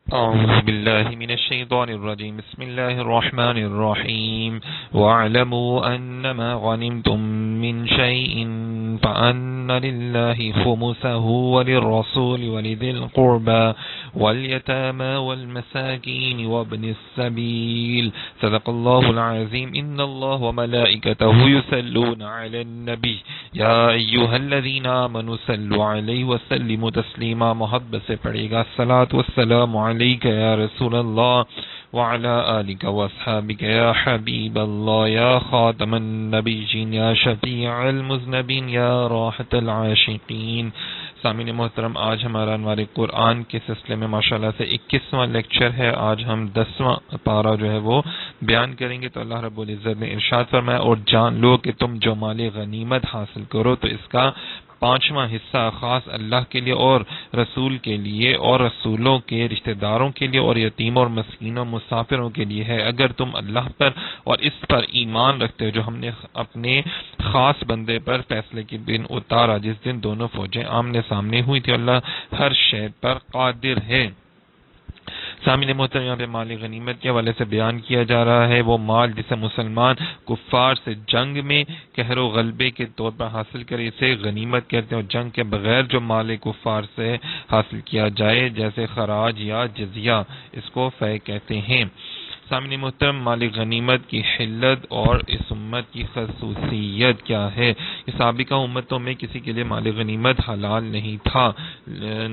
أعوذ بالله من الشيطان الرجيم بسم الله الرحمن الرحيم واعلموا أنما غنمتم من شيء فأن لله خمسه وللرسول ولذي القربى واليتامى والمساكين وابن السبيل صدق الله العظيم إن الله وملائكته يصلون على النبي يا أيها الذين آمنوا صلوا عليه وسلموا تسليما محبت سے پڑھے گا الصلاة والسلام عليك يا رسول الله وعلى آلك واصحابك يا حبيب الله يا خاتم النبيين يا شفيع المذنبين يا راحة العاشقين. سامعین محترم، آج ہمارا انوار قرآن کے سلسلے میں ماشاءاللہ سے 21واں لیکچر ہے. آج ہم 10واں پارہ جو ہے وہ بیان کریں گے. تو اللہ رب العزت نے ارشاد فرمایا، اور جان لو کہ تم جو مال غنیمت حاصل کرو تو اس کا 5واں حصہ خاص اللہ کے لیے اور رسول کے لیے اور رسولوں کے رشتہ داروں کے لیے اور یتیموں اور مسکینوں مسافروں کے لیے ہے، اگر تم اللہ پر اور اس پر ایمان رکھتے ہو جو ہم نے اپنے خاص بندے پر فیصلے کے دن اتارا، جس دن دونوں فوجیں آمنے سامنے ہوئی تھی. اللہ ہر شے پر قادر ہے. سامعین محترم، یہاں پہ مال غنیمت کے حوالے سے بیان کیا جا رہا ہے وہ مال جسے مسلمان کفار سے جنگ میں قہر و غلبے کے طور پر حاصل کرے، اسے غنیمت کہتے ہیں. اور جنگ کے بغیر جو مال کفار سے حاصل کیا جائے جیسے خراج یا جزیہ، اس کو فے کہتے ہیں. سامعین محترم، مال غنیمت کی حلت اور اس امت کی خصوصیت کیا ہے؟ یہ سابقہ امتوں میں کسی کے لیے مال غنیمت حلال نہیں تھا.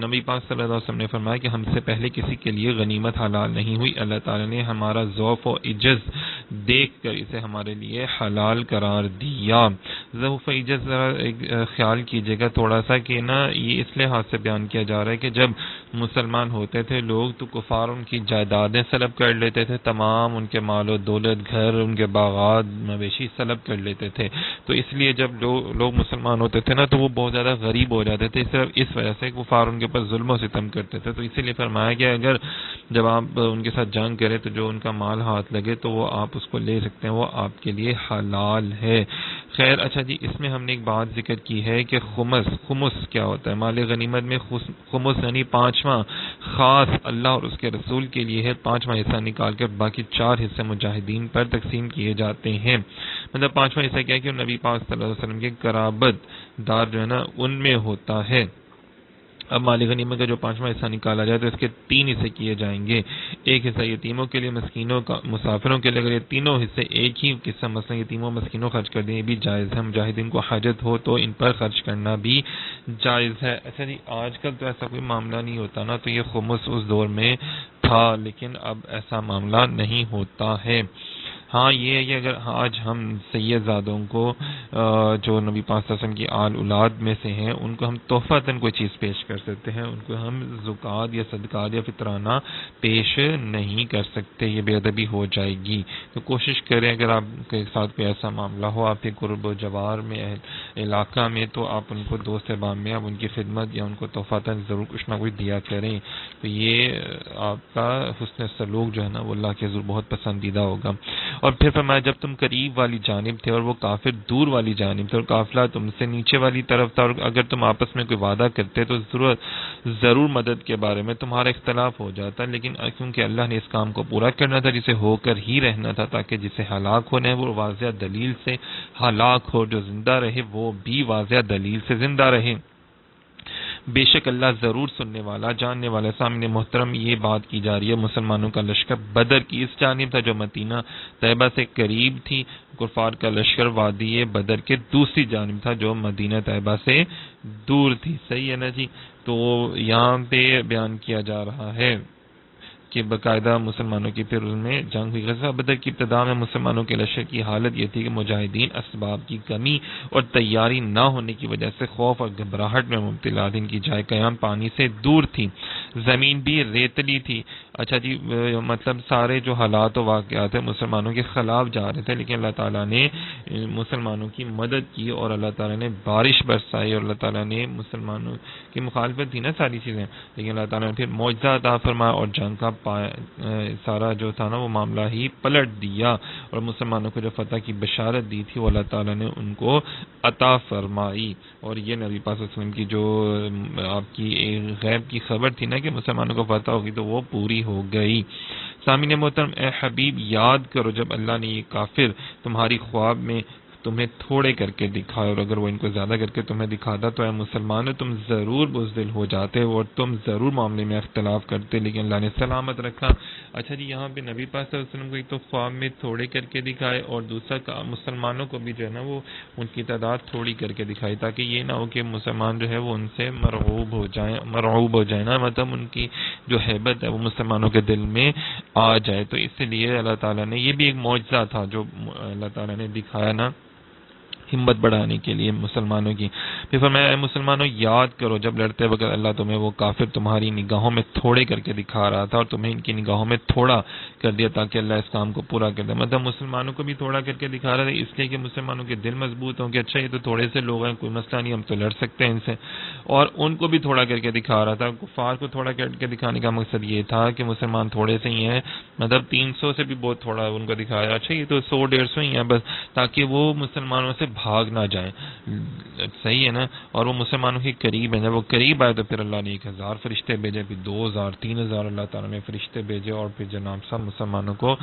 نبی پاک صلی اللہ علیہ وسلم نے فرمایا کہ ہم سے پہلے کسی کے لیے غنیمت حلال نہیں ہوئی. اللہ تعالی نے ہمارا ضعف و عجز دیکھ کر اسے ہمارے لیے حلال قرار دیا. ضعف و عجز ذرا خیال کیجئے گا تھوڑا سا کہ نا، یہ اس لحاظ سے بیان کیا جا رہا ہے کہ جب مسلمان ہوتے تھے لوگ تو کفار ان کی جائیدادیں سلب کر لیتے تھے، تمام ان کے مال و دولت، گھر، ان کے باغات، مویشی سلب کر لیتے تھے. تو اس لیے جب لوگ مسلمان ہوتے تھے نا تو وہ بہت زیادہ غریب ہو جاتے تھے، صرف اس وجہ سے کفار ان کے اوپر ظلم و ستم کرتے تھے. تو اسی لیے فرمایا کہ اگر جب آپ ان کے ساتھ جنگ کریں تو جو ان کا مال ہاتھ لگے تو وہ آپ اس کو لے سکتے ہیں، وہ آپ کے لیے حلال ہے. خیر، اچھا جی، اس میں ہم نے ایک بات ذکر کی ہے کہ خمس کیا ہوتا ہے. مال غنیمت میں خمس یعنی 5واں خاص اللہ اور اس کے رسول کے لیے ہے. 5واں حصہ نکال کر باقی 4 حصے مجاہدین پر تقسیم کیے جاتے ہیں. مطلب 5واں حصہ کیا ہے کہ نبی پاک صلی اللہ علیہ وسلم کے قرابت دار جو ہے نا ان میں ہوتا ہے. اب مال غنیمت کا جو 5واں حصہ نکالا جائے تو اس کے 3 حصے کیے جائیں گے. ایک حصہ یتیموں کے لیے، مسکینوں کا، مسافروں کے لیے. اگر یہ تینوں حصے ایک ہی قسم مثلا یتیموں مسکینوں خرچ کر دیں یہ بھی جائز ہے. مجاہدین کو حاجت ہو تو ان پر خرچ کرنا بھی جائز ہے. اچھا جی، آج کل تو ایسا کوئی معاملہ نہیں ہوتا نا، تو یہ خمس اس دور میں تھا لیکن اب ایسا معاملہ نہیں ہوتا ہے. ہاں یہ ہے کہ اگر آج ہم سید زادوں کو جو نبی پاک صلی اللہ علیہ وسلم کی آل اولاد میں سے ہیں ان کو ہم تحفۃً کوئی چیز پیش کر سکتے ہیں، ان کو ہم زکوٰۃ یا صدقات یا فطرانہ پیش نہیں کر سکتے، یہ بے ادبی ہو جائے گی. تو کوشش کریں اگر آپ کے ساتھ کوئی ایسا معاملہ ہو آپ کے قرب و جوار میں علاقہ میں تو آپ ان کو دوست احباب میں آپ ان کی خدمت یا ان کو تحفۃً ضرور کچھ نہ کچھ دیا کریں. تو یہ آپ کا حسن سلوک جو ہے نا وہ اللہ کے حضور بہت پسندیدہ ہوگا. اور پھر فرمایا جب تم قریب والی جانب تھے اور وہ کافر دور والی جانب تھے اور قافلہ تم سے نیچے والی طرف تھا، اور اگر تم آپس میں کوئی وعدہ کرتے تو ضرور مدد کے بارے میں تمہارا اختلاف ہو جاتا، لیکن کیونکہ اللہ نے اس کام کو پورا کرنا تھا جسے ہو کر ہی رہنا تھا، تاکہ جسے ہلاک ہونا ہے وہ واضح دلیل سے ہلاک ہو، جو زندہ رہے وہ بھی واضح دلیل سے زندہ رہے. بے شک اللہ ضرور سننے والا جاننے والا. سامنے محترم یہ بات کی جا رہی ہے مسلمانوں کا لشکر بدر کی اس جانب تھا جو مدینہ طیبہ سے قریب تھی، کفار کا لشکر وادی بدر کے دوسری جانب تھا جو مدینہ طیبہ سے دور تھی. صحیح ہے نا جی. تو یہاں پہ بیان کیا جا رہا ہے کہ باقاعدہ مسلمانوں کی پھر ان میں جنگ ہوئی. غزوہ بدر کی ابتدا میں مسلمانوں کے لشکر کی حالت یہ تھی کہ مجاہدین اسباب کی کمی اور تیاری نہ ہونے کی وجہ سے خوف اور گھبراہٹ میں مبتلا تھے. ان کی جائے قیام پانی سے دور تھی، زمین بھی ریتلی تھی. اچھا جی، مطلب سارے جو حالات و واقعات ہیں مسلمانوں کے خلاف جا رہے تھے، لیکن اللہ تعالیٰ نے مسلمانوں کی مدد کی اور اللہ تعالیٰ نے بارش برسائی اور اللہ تعالیٰ نے مسلمانوں کی مخالفت تھی نا ساری چیزیں، لیکن اللہ تعالیٰ نے پھر معجزہ عطا فرمایا اور جنگ کا سارا جو تھا نا وہ معاملہ ہی پلٹ دیا اور مسلمانوں کو جو فتح کی بشارت دی تھی وہ اللہ تعالیٰ نے ان کو عطا فرمائی. اور یہ نبی پاک صلی اللہ علیہ وسلم کی جو آپ کی غیب کی خبر تھی نا کہ مسلمانوں کو فتح ہوگی تو وہ پوری ہو گئی۔ سامعین محترم، اے حبیب یاد کرو جب اللہ نے یہ کافر تمہاری خواب میں تمہیں تھوڑے کر کے دکھائے، اور اگر وہ ان کو زیادہ کر کے تمہیں دکھاتا تو اے مسلمانوں تم ضرور بزدل ہو جاتے اور تم ضرور معاملے میں اختلاف کرتے، لیکن اللہ نے سلامت رکھا۔ اچھا جی، یہاں پہ نبی پاک صلی اللہ علیہ وسلم کو ایک تو خواب میں تھوڑے کر کے دکھائے، اور دوسرا مسلمانوں کو بھی جو ہے نا وہ ان کی تعداد تھوڑی کر کے دکھائی، تاکہ یہ نہ ہو کہ مسلمان جو ہے وہ ان سے مرعوب ہو جائے نا، مطلب ان کی جو ہیبت ہے وہ مسلمانوں کے دل میں آ جائے۔ تو اس لیے اللہ تعالیٰ نے، یہ بھی ایک معجزہ تھا جو اللہ تعالیٰ نے دکھایا نا ہمت بڑھانے کے لیے مسلمانوں کی۔ پھر فرمایا اے مسلمانوں یاد کرو جب لڑتے وقت اللہ تمہیں وہ کافر تمہاری نگاہوں میں تھوڑے کر کے دکھا رہا تھا اور تمہیں ان کی نگاہوں میں تھوڑا کر دیا تاکہ اللہ اس کام کو پورا کر دے۔ مطلب مسلمانوں کو بھی تھوڑا کر کے دکھا رہا تھا اس لیے کہ مسلمانوں کے دل مضبوط ہوں کہ اچھا یہ تو تھوڑے سے لوگ ہیں، کوئی مسئلہ نہیں، ہم تو لڑ سکتے ہیں ان سے، اور ان کو بھی تھوڑا کر کے دکھا رہا تھا۔ کفار کو تھوڑا کر کے دکھانے کا مقصد یہ تھا کہ مسلمان تھوڑے سے ہی ہیں، مطلب 300 سے بھی بہت تھوڑا ان کو دکھایا، اچھا یہ تو 100-150 ہی ہیں بس، تاکہ وہ مسلمانوں سے بھاگ نہ جائیں۔ صحیح ہے نا، اور وہ مسلمانوں کے قریب ہیں، جب وہ قریب آئے تو پھر اللہ نے 1000 فرشتے بھیجے، پھر 2000 3000 اللہ تعالیٰ نے فرشتے بھیجے، اور پھر جناب سب مسلمانوں کو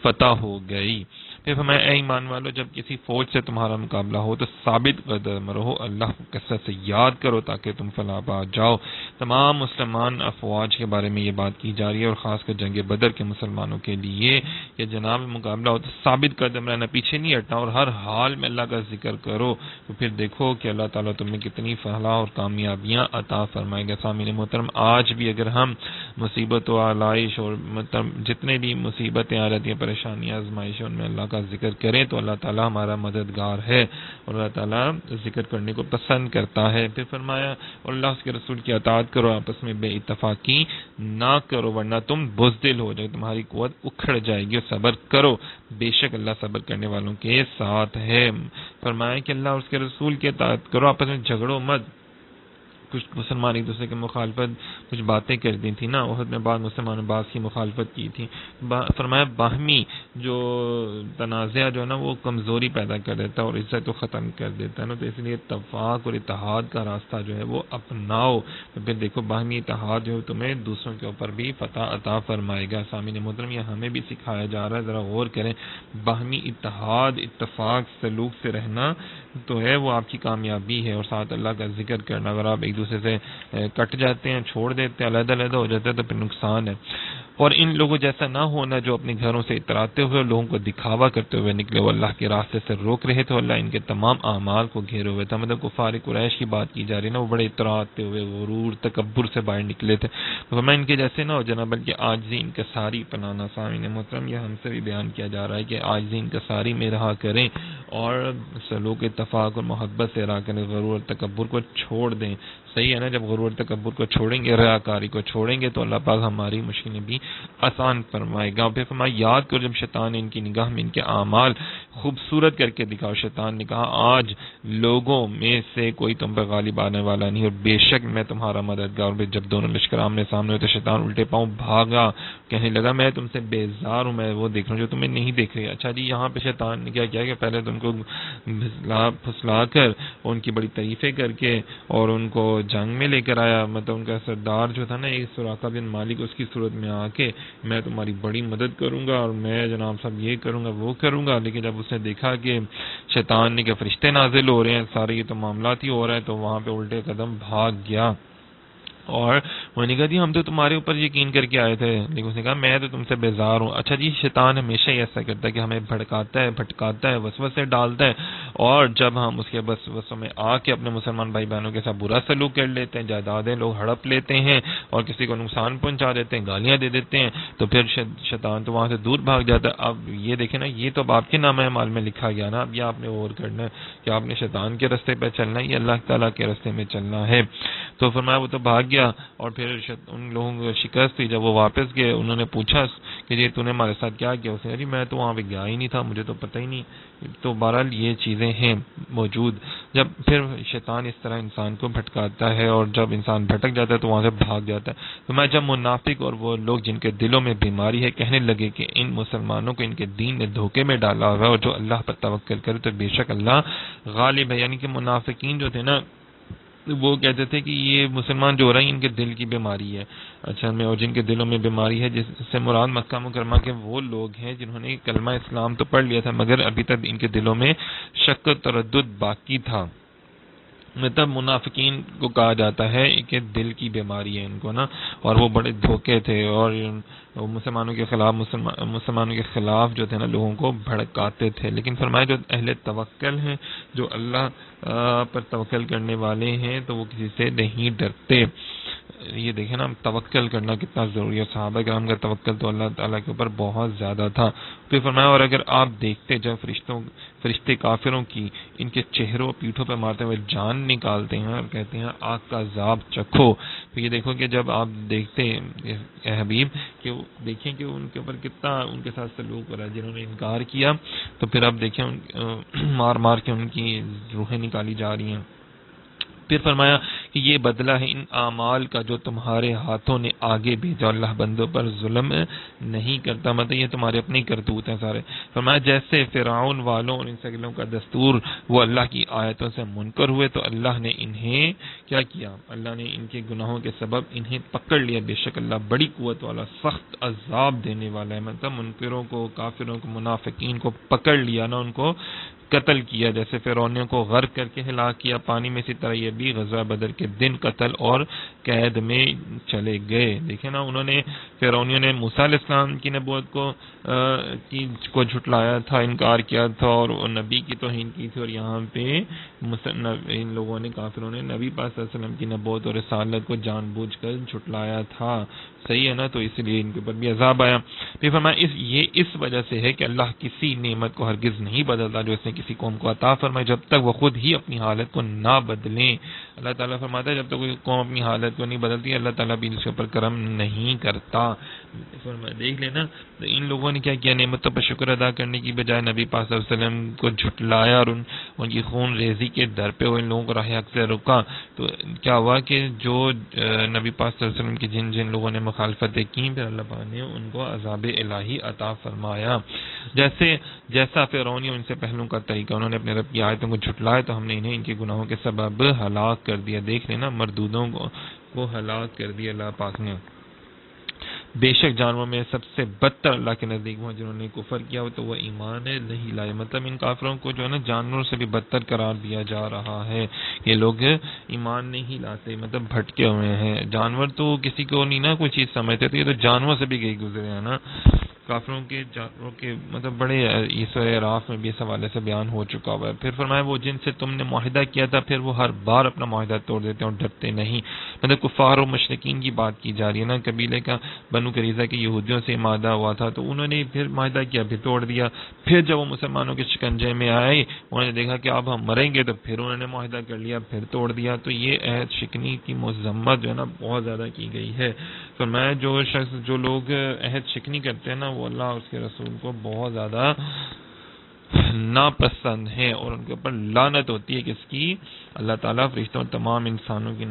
فتح ہو گئی۔ پھر فرمایا اے ایمان والو جب کسی فوج سے تمہارا مقابلہ ہو تو ثابت قدم رہو، اللہ کو کثرت سے یاد کرو تاکہ تم فلاح پا جاؤ۔ تمام مسلمان افواج کے بارے میں یہ بات کی جا رہی ہے، اور خاص کر جنگ بدر کے مسلمانوں کے لیے کہ جناب مقابلہ ہو تو ثابت قدم رہنا، پیچھے نہیں ہٹنا، اور ہر حال میں اللہ کا ذکر کرو، تو پھر دیکھو کہ اللہ تعالیٰ تمہیں کتنی فلاح اور کامیابیاں عطا فرمائے گا۔ سامعین محترم، آج بھی اگر ہم مصیبت و آلائش اور مطلب جتنے بھی مصیبتیں آ رہتی ہیں، پریشانیاں، آزمائشیں، ان میں اللہ کا ذکر کریں تو اللہ تعالیٰ ہمارا مددگار ہے، اور اللہ تعالیٰ ذکر کرنے کو پسند کرتا ہے۔ پھر فرمایا اور اللہ اس کے رسول کی اطاعت کرو، آپس میں بے اتفاقی نہ کرو ورنہ تم بزدل ہو جائے، تمہاری قوت اکھڑ جائے گی، اور صبر کرو بے شک اللہ صبر کرنے والوں کے ساتھ ہے۔ فرمایا کہ اللہ اور اس کے رسول کی اطاعت کرو، آپس میں جھگڑو مت۔ کچھ مسلمان ایک دوسرے کی مخالفت کچھ باتیں کر دی تھی نا، احد میں بعض مسلمانوں بعض کی مخالفت کی تھی، فرمایا باہمی جو تنازع جو ہے نا وہ کمزوری پیدا کر دیتا ہے اور عزت کو ختم کر دیتا ہے نا، تو اس لیے اتفاق اور اتحاد کا راستہ جو ہے وہ اپناؤ، تو پھر دیکھو باہمی اتحاد جو ہے تمہیں دوسروں کے اوپر بھی فتح عطا فرمائے گا۔ سامعین محترم، یہ ہمیں بھی سکھایا جا رہا ہے، ذرا غور کریں، باہمی اتحاد اتفاق سلوک سے رہنا تو ہے وہ آپ کی کامیابی ہے، اور ساتھ اللہ کا ذکر کرنا۔ اگر آپ ایک دوسرے سے کٹ جاتے ہیں، چھوڑ دیتے ہیں، علیحدہ علیحدہ ہو جاتے ہیں تو پھر نقصان ہے۔ اور ان لوگوں جیسا نہ ہونا جو اپنے گھروں سے اتراتے ہوئے لوگوں کو دکھاوا کرتے ہوئے نکلے، وہ اللہ کے راستے سے روک رہے تھے، اللہ ان کے تمام اعمال کو گھیرے ہوئے تھا۔ مطلب کفار قریش کی بات کی جا رہی ہے نا، وہ بڑے اتراتے ہوئے غرور تکبر سے باہر نکلے تھے، تو میں ان کے جیسے نہ ہو جناب، بلکہ عاجزی انکساری اپنانا۔ سامعین محترم، یہ ہم سے بھی بیان کیا جا رہا ہے کہ عاجزی انکساری میں رہا کریں، اور سلوک اتفاق اور محبت سے رہا کریں، غرور اور تکبر کو چھوڑ دیں۔ صحیح ہے نا، جب غرور تکبر کو چھوڑیں گے، ریاکاری کو چھوڑیں گے، تو اللہ پاک ہماری مشکلیں بھی آسان فرمائے گا۔ پھر فرمایا یاد کرو جب شیطان نے ان کی نگاہ میں ان کے اعمال خوبصورت کر کے دکھاؤ، شیطان نے کہا آج لوگوں میں سے کوئی تم پر غالب آنے والا نہیں، اور بے شک میں تمہارا مددگار ہوں۔ جب دونوں لشکر آمنے سامنے ہوئے تو شیطان الٹے پاؤں بھاگا، کہنے لگا میں تم سے بیزار ہوں، میں وہ دیکھ رہا ہوں جو تمہیں نہیں دیکھ رہی۔ اچھا جی، یہاں پہ شیطان نے کیا کیا کہ پہلے تو ان کو پھسلا کر ان کی بڑی تعریفیں کر کے اور ان کو جنگ میں لے کر آیا، مطلب ان کا سردار جو تھا نا ایک سراقہ بن مالک، اس کی صورت میں آ کے میں تمہاری بڑی مدد کروں گا، اور میں جناب صاحب یہ کروں گا وہ کروں گا۔ لیکن جب اس نے دیکھا کہ شیطان نے کہ فرشتے نازل ہو رہے ہیں، سارے یہ تو معاملات ہی ہو رہا ہے، تو وہاں پہ الٹے قدم بھاگ گیا، اور وہ نے کہا جی ہم تو تمہارے اوپر یقین کر کے آئے تھے، لیکن اس نے کہا میں تو تم سے بیزار ہوں۔ اچھا جی، شیطان ہمیشہ ہی ایسا کرتا ہے کہ ہمیں بھڑکاتا ہے، بھٹکاتا ہے، وسوسے ڈالتا ہے، اور جب ہم اس کے وسوسوں میں آ کے اپنے مسلمان بھائی بہنوں کے ساتھ برا سلوک کر لیتے ہیں، جائیدادیں لوگ ہڑپ لیتے ہیں اور کسی کو نقصان پہنچا دیتے ہیں، گالیاں دے دیتے ہیں، تو پھر شیطان تو وہاں سے دور بھاگ جاتا ہے۔ اب یہ دیکھیں نا، یہ تو اب آپ کے نامہ اعمال میں لکھا گیا نا، اب یہ آپ نے غور کرنا ہے کہ آپ نے شیطان کے راستے پہ چلنا ہے یا اللہ تعالیٰ کے راستے میں چلنا ہے۔ تو فرمایا وہ تو بھاگ گیا، اور پھر ان لوگوں کو شکست ہوئی۔ جب وہ واپس گئے انہوں نے پوچھا کہ جی تو نے ہمارے ساتھ کیا کیا؟ اس نے کہا جی میں تو وہاں پہ گیا ہی نہیں تھا، مجھے تو پتہ ہی نہیں۔ تو بہرحال یہ چیزیں ہیں موجود، جب پھر شیطان اس طرح انسان کو بھٹکاتا ہے، اور جب انسان بھٹک جاتا ہے تو وہاں سے بھاگ جاتا ہے۔ تو میں جب منافق اور وہ لوگ جن کے دلوں میں بیماری ہے کہنے لگے کہ ان مسلمانوں کو ان کے دین نے دھوکے میں ڈالا ہوا ہے، اور جو اللہ پر توکل کرے تو بے شک اللہ غالب ہے، یعنی کہ منافقین جو تھے نا وہ کہتے تھے کہ یہ مسلمان جو ہو رہے ہیں ان کے دل کی بیماری ہے اچھا میں، اور جن کے دلوں میں بیماری ہے، جس سے مراد مکہ مکرمہ کے وہ لوگ ہیں جنہوں نے کلمہ اسلام تو پڑھ لیا تھا مگر ابھی تک ان کے دلوں میں شک و تردد باقی تھا۔ مطلب منافقین کو کہا جاتا ہے کہ دل کی بیماری ہے ان کو نا، اور وہ بڑے دھوکے تھے اور مسلمانوں کے خلاف جو تھے نا لوگوں کو بھڑکاتے تھے۔ لیکن فرمایا جو اہل توکل ہیں، جو اللہ پر توکل کرنے والے ہیں تو وہ کسی سے نہیں ڈرتے۔ یہ دیکھیں نا توکل کرنا کتنا ضروری ہے، صحابہ کرام کا توکل تو اللہ تعالیٰ کے اوپر بہت زیادہ تھا۔ پھر فرمایا اور اگر آپ دیکھتے جب فرشتے کافروں کی ان کے چہروں پیٹھوں پہ مارتے ہوئے جان نکالتے ہیں اور کہتے ہیں آگ کا عذاب چکھو، تو یہ دیکھو کہ جب آپ دیکھتے اے حبیب کہ دیکھیں کہ ان کے اوپر کتنا ان کے ساتھ سلوک ہو رہا ہے، جنہوں نے انکار کیا تو پھر آپ دیکھیں مار مار کے ان کی روحیں نکالی جا رہی ہیں۔ پھر فرمایا کہ یہ بدلہ ہے ان اعمال کا جو تمہارے ہاتھوں نے آگے بھیجا، اللہ بندوں پر ظلم نہیں کرتا، مطلب یہ تمہارے اپنے کرتوت ہیں سارے۔ فرمایا جیسے فرعون والوں اور ان سگلوں کا دستور وہ اللہ کی آیتوں سے منکر ہوئے تو اللہ نے انہیں کیا کیا، اللہ نے ان کے گناہوں کے سبب انہیں پکڑ لیا، بے شک اللہ بڑی قوت والا سخت عذاب دینے والا ہے۔ مطلب منکروں کو، کافروں کو، منافقین کو پکڑ لیا نا، ان کو قتل کیا، جیسے فرعونیوں کو غرق کر کے ہلاک کیا پانی میں، اسی طرح یہ بھی غزوہ بدر کے دن قتل اور قید میں چلے گئے۔ دیکھیں نا انہوں نے فرعونیوں نے موسیٰ علیہ السلام کی نبوت کو جھٹلایا تھا، انکار کیا تھا اور نبی کی توہین کی تھی، اور یہاں پہ ان لوگوں نے کافروں نے نبی پاک صلی اللہ علیہ وسلم کی نبوت اور رسالت کو جان بوجھ کر جھٹلایا تھا، صحیح ہے نا، تو اس لیے ان کے اوپر بھی عذاب آیا۔ پھر فرمایا یہ اس وجہ سے ہے کہ اللہ کسی نعمت کو ہرگز نہیں بدلتا جو اس نے کسی قوم کو عطا فرمائے جب تک وہ خود ہی اپنی حالت کو نہ بدلیں۔ اللہ تعالیٰ فرماتا ہے جب تک کوئی قوم اپنی حالت کو نہیں بدلتی اللہ تعالیٰ بھی اس کے اوپر کرم نہیں کرتا۔ دیکھ لینا تو ان لوگوں نے کیا کیا، نعمتوں پر شکر ادا کرنے کی بجائے نبی پاک صلی اللہ علیہ وسلم کو جھٹلایا اور ان کی خون ریزی کے در پہ وہ ان لوگوں کو راہ حق سے رکا، تو کیا ہوا کہ جو نبی پاک صلی اللہ علیہ وسلم کی جن لوگوں نے مخالفتیں کی پھر اللہ پاک نے ان کو عذاب الہی عطا فرمایا۔ جیسا فرعون ان سے پہلوں کا طریقہ، انہوں نے اپنے رب کی آیتوں کو جھٹلایا تو ہم نے انہیں ان کے گناہوں کے سبب ہلاک کر دیا۔ دیکھ لینا مردودوں کو ہلاک کر دیا اللہ پاک نے۔ بے شک جانوروں میں سب سے بدتر اللہ کے نزدیک ہوا جنہوں نے کفر کیا تو وہ ایمان نہیں لائے۔ مطلب ان کافروں کو جو ہے نا جانوروں سے بھی بدتر قرار دیا جا رہا ہے، یہ لوگ ایمان نہیں لاتے، مطلب بھٹکے ہوئے ہیں۔ جانور تو کسی کو نہیں نا کوئی چیز سمجھتے، تو یہ تو جانوروں سے بھی گئی گزرے ہیں نا۔ کافروں کے جانوروں کے مطلب بڑے سورہ اعراف میں بھی اس حوالے سے بیان ہو چکا ہوا ہے۔ پھر فرمایا وہ جن سے تم نے معاہدہ کیا تھا پھر وہ ہر بار اپنا معاہدہ توڑ دیتے ہیں اور ڈرتے نہیں۔ مطلب کفار و مشرکین کی بات کی جا رہی ہے نا، قبیلے کا بنو قریظہ کے یہودیوں سے معاہدہ ہوا تھا تو انہوں نے پھر معاہدہ کیا پھر توڑ دیا، پھر جب وہ مسلمانوں کے شکنجے میں آئے انہوں نے دیکھا کہ اب ہم مریں گے تو پھر انہوں نے معاہدہ کر لیا پھر توڑ دیا۔ تو یہ عہد شکنی کی مذمت جو ہے نا بہت زیادہ کی گئی ہے۔ فرمایا جو لوگ عہد شکنی کرتے ہیں نا وہ اللہ اور اس کے رسول کو بہت زیادہ ناپسند ہے اور ان کے اوپر لعنت ہوتی ہے، کس کی؟ اللہ تعالیٰ فرشتوں اور تمام انسانوں کی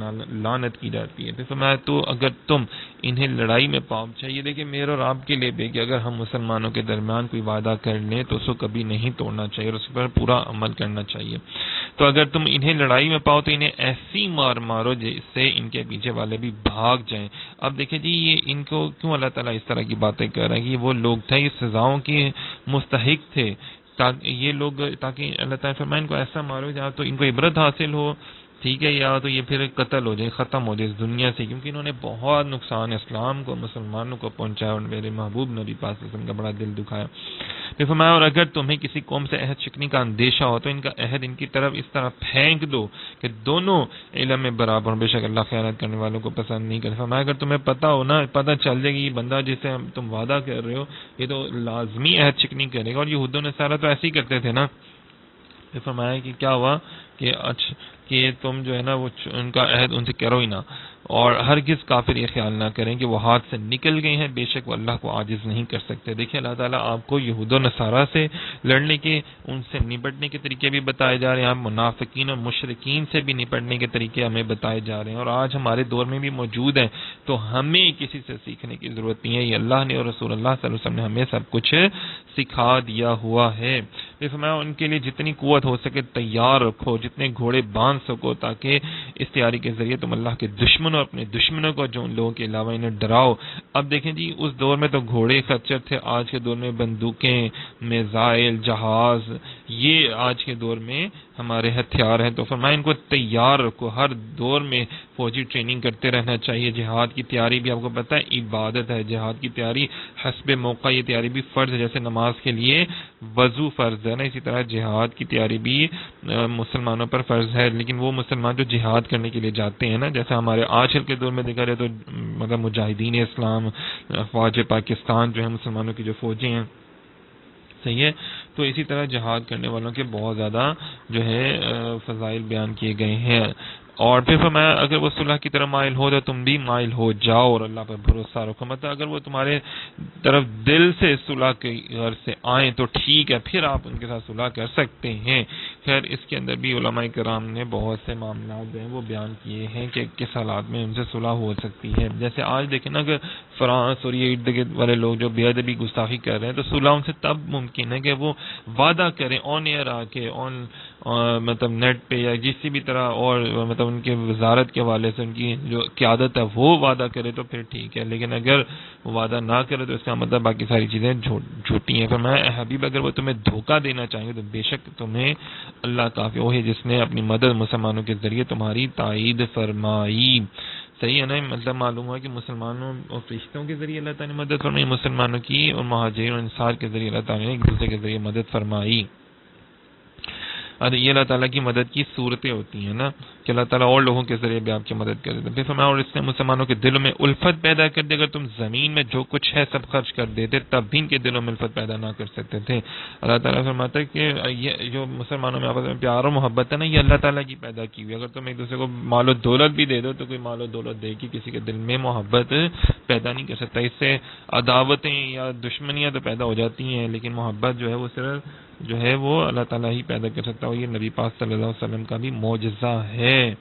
لعنت کی جاتی ہے۔ پھر فرمایا تو اگر تم انہیں لڑائی میں پاؤ، چاہیے دیکھیں میرے اور آپ کے لیے بھی کہ اگر ہم مسلمانوں کے درمیان کوئی وعدہ کر لیں تو اس کو کبھی نہیں توڑنا چاہیے اور اس پر پورا عمل کرنا چاہیے۔ تو اگر تم انہیں لڑائی میں پاؤ تو انہیں ایسی مار مارو جس سے ان کے پیچھے والے بھی بھاگ جائیں۔ اب دیکھیں جی یہ ان کو کیوں اللہ تعالیٰ اس طرح کی باتیں کر رہا ہے کہ یہ وہ لوگ تھے، یہ سزاؤں کی مستحق تھے، یہ لوگ تاکہ اللہ تعالیٰ فرمائے ان کو ایسا مارو یا تو ان کو عبرت حاصل ہو، ٹھیک ہے، یا تو یہ پھر قتل ہو جائے، ختم ہو جائے اس دنیا سے، کیونکہ انہوں نے بہت نقصان اسلام کو مسلمانوں کو پہنچایا اور میرے محبوب نبی پاک صلی اللہ علیہ وسلم کا بڑا دل دکھایا۔ پھر فرمایا اور اگر تمہیں کسی قوم سے عہد شکنی کا اندیشہ ہو تو ان کا عہد ان کی طرف اس طرح پھینک دو کہ دونوں علم میں برابر، بے شک اللہ خیانت کرنے والوں کو پسند نہیں کرے۔ فرمایا اگر تمہیں پتہ ہو نا، پتہ چل جائے گی یہ بندہ جسے تم وعدہ کر رہے ہو یہ تو لازمی عہد شکنی کرے گا، اور یہود و نصارہ تو ایسے ہی کرتے تھے نا۔ پھر فرمایا کہ کیا ہوا کہ تم جو ہے نا وہ ان کا عہد ان سے کرو ہی نہ، اور ہرگز کافر یہ خیال نہ کریں کہ وہ ہاتھ سے نکل گئے ہیں، بے شک وہ اللہ کو عاجز نہیں کر سکتے۔ دیکھیں اللہ تعالیٰ آپ کو یہود و نصارہ سے لڑنے کے، ان سے نپٹنے کے طریقے بھی بتائے جا رہے ہیں، منافقین اور مشرکین سے بھی نپٹنے کے طریقے ہمیں بتائے جا رہے ہیں، اور آج ہمارے دور میں بھی موجود ہیں، تو ہمیں کسی سے سیکھنے کی ضرورت نہیں ہے، یہ اللہ نے اور رسول اللہ صلی اللہ علیہ وسلم نے ہمیں سب کچھ سکھا دیا ہوا ہے۔ پھر فرمایا ان کے لیے جتنی قوت ہو سکے تیار رکھو، جتنے گھوڑے باندھ سکو، تاکہ اس تیاری کے ذریعے تم اللہ کے دشمنوں اور اپنے دشمنوں کو جو ان لوگوں کے علاوہ انہیں ڈراؤ۔ اب دیکھیں جی اس دور میں تو گھوڑے خچر تھے، آج کے دور میں بندوقیں، میزائل، جہاز، یہ آج کے دور میں ہمارے ہتھیار ہیں۔ تو فرمایا ان کو تیار رکھو، ہر دور میں فوجی ٹریننگ کرتے رہنا چاہیے۔ جہاد کی تیاری بھی آپ کو پتہ ہے عبادت ہے، جہاد کی تیاری حسب موقع یہ تیاری بھی فرض ہے، جیسے نماز کے لیے وضو فرض ہے نا، اسی طرح جہاد کی تیاری بھی مسلمانوں پر فرض ہے۔ لیکن وہ مسلمان جو جہاد کرنے کے لیے جاتے ہیں نا، جیسے ہمارے آج کل کے دور میں دیکھا جائے تو مطلب مجاہدین اسلام، فوج پاکستان جو ہے مسلمانوں کی جو فوجیں ہیں، صحیح ہے، تو اسی طرح جہاد کرنے والوں کے بہت زیادہ جو ہے فضائل بیان کیے گئے ہیں۔ اور پھر فرمایا اگر وہ صلح کی طرف مائل ہو تو تم بھی مائل ہو جاؤ اور اللہ پر بھروسہ رکھو، مطلب اگر وہ تمہارے طرف دل سے صلح کی غرض سے آئیں تو ٹھیک ہے، پھر آپ ان کے ساتھ صلح کر سکتے ہیں۔ خیر اس کے اندر بھی علماء کرام نے بہت سے معاملات جو ہیں وہ بیان کیے ہیں کہ کس حالات میں ان سے صلح ہو سکتی ہے۔ جیسے آج دیکھیں نا اگر فرانس اور یہ ارد گرد والے لوگ جو بے ادبی گستاخی کر رہے ہیں تو صلح ان سے تب ممکن ہے کہ وہ وعدہ کریں آن ایئر آ کے، مطلب نیٹ پہ یا کسی بھی طرح، اور مطلب ان کے وزارت کے حوالے سے ان کی جو قیادت ہے وہ وعدہ کرے تو پھر ٹھیک ہے، لیکن اگر وہ وعدہ نہ کرے تو اس کا مطلب باقی ساری چیزیں جھوٹی ہیں۔ فرمایا اے حبیب اگر وہ تمہیں دھوکہ دینا چاہیں گے تو بے شک تمہیں اللہ کافی وہ ہے جس نے اپنی مدد مسلمانوں کے ذریعے تمہاری تائید فرمائی۔ صحیح ہے نا، مطلب معلوم ہوا کہ مسلمانوں اور فرشتوں کے ذریعے اللہ تعالیٰ نے مدد فرمائی، مسلمانوں کی اور مہاجرین اور انصار کے ذریعے اللہ تعالیٰ نے ایک دوسرے کے ذریعے مدد فرمائی۔ یہ اللہ تعالیٰ کی مدد کی صورتیں ہوتی ہیں نا کہ اللہ تعالیٰ اور لوگوں کے ذریعے بھی آپ کی مدد کر دیتے ہیں۔ پھر فرمایا اور اس نے مسلمانوں کے دلوں میں الفت پیدا کر دی، اگر تم زمین میں جو کچھ ہے سب خرچ کر دیتے تب بھی ان کے دلوں میں الفت پیدا نہ کر سکتے تھے۔ اللہ تعالیٰ فرماتا ہے کہ یہ جو مسلمانوں میں آپس میں پیار و محبت ہے نا، یہ اللہ تعالیٰ کی پیدا کی ہوئی۔ اگر تم ایک دوسرے کو مال و دولت بھی دے دو تو کوئی مال و دولت دے کے کسی کے دل میں محبت پیدا نہیں کر سکتا، اس سے عداوتیں یا دشمنیاں تو پیدا ہو جاتی ہیں، لیکن محبت جو ہے وہ صرف جو ہے وہ اللہ تعالیٰ ہی پیدا کر سکتا ہے، اور یہ نبی پاک صلی اللہ علیہ وسلم کا بھی معجزہ ہے۔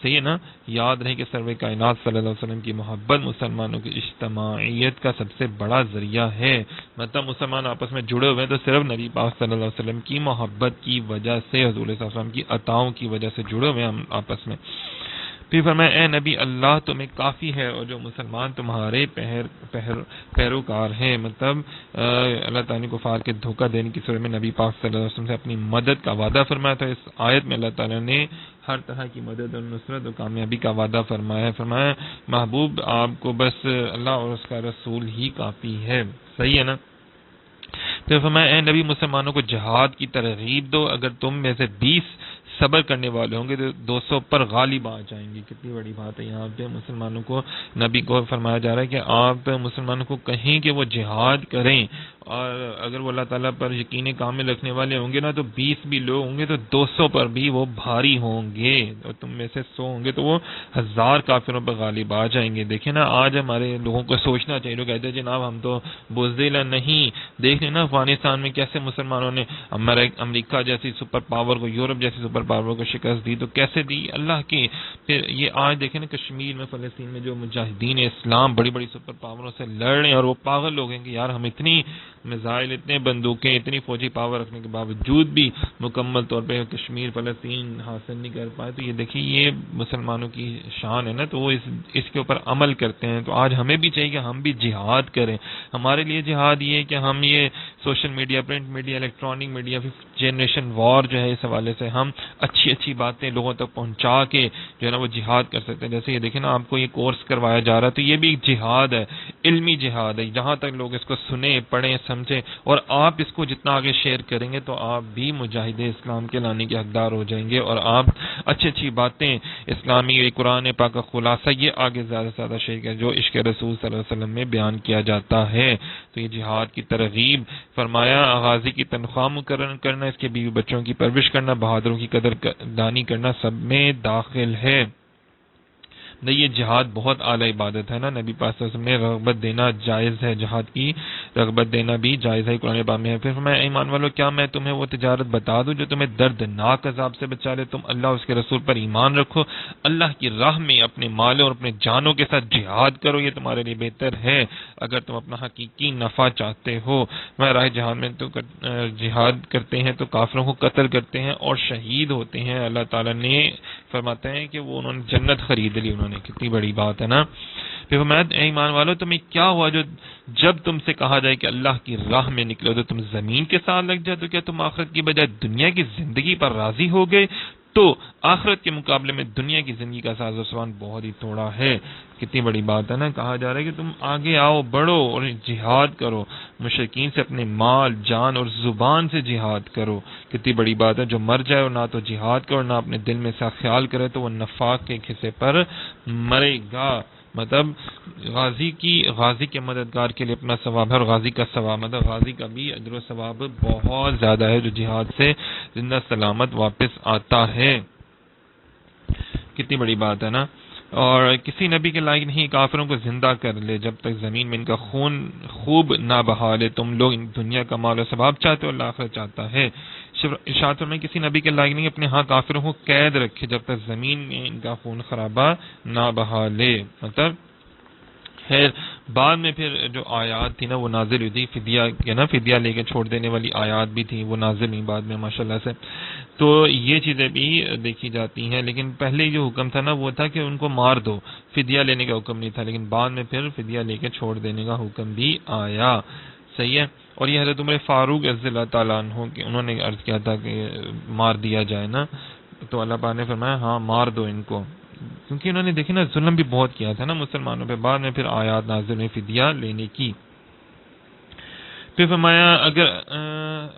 صحیح ہے نا، یاد رہے کہ سرور کائنات صلی اللہ علیہ وسلم کی محبت مسلمانوں کی اجتماعیت کا سب سے بڑا ذریعہ ہے، مطلب مسلمان آپس میں جڑے ہوئے ہیں تو صرف نبی پاک صلی اللہ علیہ وسلم کی محبت کی وجہ سے، حضور صلی اللہ علیہ وسلم کی عطاؤں کی وجہ سے جڑے ہوئے ہیں ہم آپس میں۔ پھر فرمایا اے نبی اللہ تمہیں کافی ہے اور جو مسلمان تمہارے پیروکار ہیں، مطلب اللہ تعالیٰ نے کفار کے دھوکہ دینے کی صورت میں نبی پاک صلی اللہ علیہ وسلم سے اپنی مدد کا وعدہ فرمایا تھا۔ اس آیت میں اللہ تعالیٰ نے ہر طرح کی مدد اور نصرت اور کامیابی کا وعدہ فرمایا ہے۔ فرمایا محبوب آپ کو بس اللہ اور اس کا رسول ہی کافی ہے۔ صحیح ہے نا، پھر فرمایا اے نبی مسلمانوں کو جہاد کی ترغیب دو، اگر تم میں سے 20 صبر کرنے والے ہوں گے تو 200 پر غالب آ جائیں گے۔ کتنی بڑی بات ہے، یہاں پہ مسلمانوں کو نبی کو فرمایا جا رہا ہے کہ آپ مسلمانوں کو کہیں کہ وہ جہاد کریں، اور اگر وہ اللہ تعالیٰ پر یقین کامل رکھنے والے ہوں گے نا تو 20 بھی لوگ ہوں گے تو 200 پر بھی وہ بھاری ہوں گے، اور تم میں سے 100 ہوں گے تو وہ 1000 کافروں پر غالب آ جائیں گے۔ دیکھیں نا آج ہمارے لوگوں کو سوچنا چاہیے، لوگ کہتے ہیں جناب ہم تو بزدل نہیں، دیکھ لیں نا افغانستان میں کیسے مسلمانوں نے امریکہ جیسی سپر پاور کو، یورپ جیسی سپر پاور کو شکست دی، تو کیسے دی؟ اللہ کی۔ پھر یہ آج دیکھیں نا کشمیر میں، فلسطین میں جو مجاہدین اسلام بڑی بڑی سپر پاوروں سے لڑ رہے ہیں، اور وہ پاگل لوگ ہیں کہ یار ہم اتنی میزائل، اتنے بندوقیں، اتنی فوجی پاور رکھنے کے باوجود بھی مکمل طور پہ کشمیر فلسطین حاصل نہیں کر پائے، تو یہ دیکھیے یہ مسلمانوں کی شان ہے نا، تو وہ اس کے اوپر عمل کرتے ہیں۔ تو آج ہمیں بھی چاہیے کہ ہم بھی جہاد کریں۔ ہمارے لیے جہاد یہ ہے کہ ہم یہ social media, print media, electronic media, generation war جو ہے اس حوالے سے ہم اچھی باتیں لوگوں تک پہنچا کے جو ہے نا وہ جہاد کر سکتے ہیں۔ جیسے یہ دیکھیں نا آپ کو یہ کورس کروایا جا رہا ہے تو یہ بھی ایک جہاد ہے، علمی جہاد ہے، جہاں تک لوگ اس کو سنیں، پڑھیں، سمجھیں، اور آپ اس کو جتنا آگے شیئر کریں گے تو آپ بھی مجاہد اسلام کے لانے کے حقدار ہو جائیں گے، اور آپ اچھی باتیں اسلامی قرآن پاک کا خلاصہ یہ آگے زیادہ سے زیادہ شیئر کریں جو عشق رسول صلی اللہ علیہ وسلم میں بیان کیا جاتا ہے۔ تو یہ جہاد کی ترغیب فرمایا، غازی کی تنخواہ مقرر کرنا، اس کے بیوی بچوں کی پرورش کرنا، بہادروں کی قدر دانی کرنا سب میں داخل ہے۔ یہ جہاد بہت اعلیٰ عبادت ہے نا، نبی پاک صلی اللہ علیہ وسلم نے رغبت دینا جائز ہے جہاد کی رغبت دینا بھی جائز ہے، قرآن پاک میں ہے۔ پھر فرمایا ایمان والو کیا میں تمہیں وہ تجارت بتا دوں جو تمہیں دردناک عذاب سے بچا لے؟ تم اللہ اس کے رسول پر ایمان رکھو، اللہ کی راہ میں اپنے مالوں اور اپنے جانوں کے ساتھ جہاد کرو، یہ تمہارے لیے بہتر ہے اگر تم اپنا حقیقی نفع چاہتے ہو۔ میں راہ جہاد میں تو جہاد کرتے ہیں تو کافروں کو قتل کرتے ہیں اور شہید ہوتے ہیں، اللہ تعالیٰ نے فرماتے ہیں کہ وہ انہوں نے جنت خرید لی، انہوں نے، کتنی بڑی بات ہے نا۔ پھر فرمایا اے ایمان والو تمہیں کیا ہوا جو جب تم سے کہا جائے کہ اللہ کی راہ میں نکلو تو تم زمین کے ساتھ لگ جائے؟ تو کیا تم آخرت کی بجائے دنیا کی زندگی پر راضی ہو گئے؟ تو آخرت کے مقابلے میں دنیا کی زندگی کا ساز و سامان بہت ہی تھوڑا ہے، کتنی بڑی بات ہے نا۔ کہا جا رہا ہے کہ تم آگے آؤ، بڑھو اور جہاد کرو، مشرکین سے اپنے مال، جان اور زبان سے جہاد کرو، کتنی بڑی بات ہے۔ جو مر جائے اور نہ تو جہاد کرو نہ اپنے دل میں سے خیال کرے تو وہ نفاق کے حصے پر مرے گا۔ مطلب غازی کے مددگار کے لیے اپنا ثواب ہے، اور غازی کا ثواب مطلب غازی کا بھی اجر و ثواب بہت زیادہ ہے جو جہاد سے زندہ سلامت واپس آتا ہے، کتنی بڑی بات ہے نا۔ اور کسی نبی کے لائق نہیں کافروں کو زندہ کر لے جب تک زمین میں ان کا خون خوب نہ بہا لے۔ تم لوگ دنیا کا مال و ثواب چاہتے ہو، اللہ آخرت چاہتا ہے۔ ارشاد میں کسی نبی کے لائق نہیں اپنے ہاں کافروں کو قید رکھے جب تک زمین میں ان کا خون خرابہ نہ بہا لے۔ مطلب خیر بعد میں پھر جو آیات تھی نا وہ نازل ہوئی تھی، فدیہ کے نا، فدیہ لے کے چھوڑ دینے والی آیات بھی تھی، وہ نازل ہوئی بعد میں ماشاءاللہ سے۔ تو یہ چیزیں بھی دیکھی جاتی ہیں، لیکن پہلے جو حکم تھا نا وہ تھا کہ ان کو مار دو، فدیہ لینے کا حکم نہیں تھا، لیکن بعد میں پھر فدیہ لے کے چھوڑ دینے کا حکم بھی آیا، صحیح ہے۔ اور یہ حضرت عمر فاروق رضی اللہ تعالیٰ عنہ کہ انہوں نے عرض کیا تھا کہ مار دیا جائے نا، تو اللہ پاک نے فرمایا ہاں مار دو ان کو، کیونکہ انہوں نے دیکھے نا ظلم بھی بہت کیا تھا نا مسلمانوں پہ۔ بعد میں پھر آیات نازل ہوئی فدیہ لینے کی۔ پھر فرمایا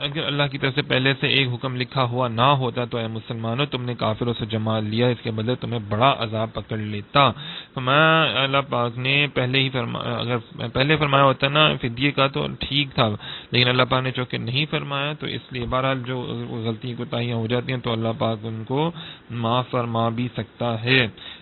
اگر اللہ کی طرف سے پہلے سے ایک حکم لکھا ہوا نہ ہوتا تو اے مسلمانوں تم نے کافروں سے جما لیا، اس کے بدلے تمہیں بڑا عذاب پکڑ لیتا۔ فرمایا اللہ پاک نے اگر پہلے فرمایا ہوتا نا فدیے کا تو ٹھیک تھا، لیکن اللہ پاک نے چونکہ نہیں فرمایا تو اس لیے بہرحال جو غلطی کوتاہیاں ہو جاتی ہیں تو اللہ پاک ان کو معاف فرما بھی سکتا ہے۔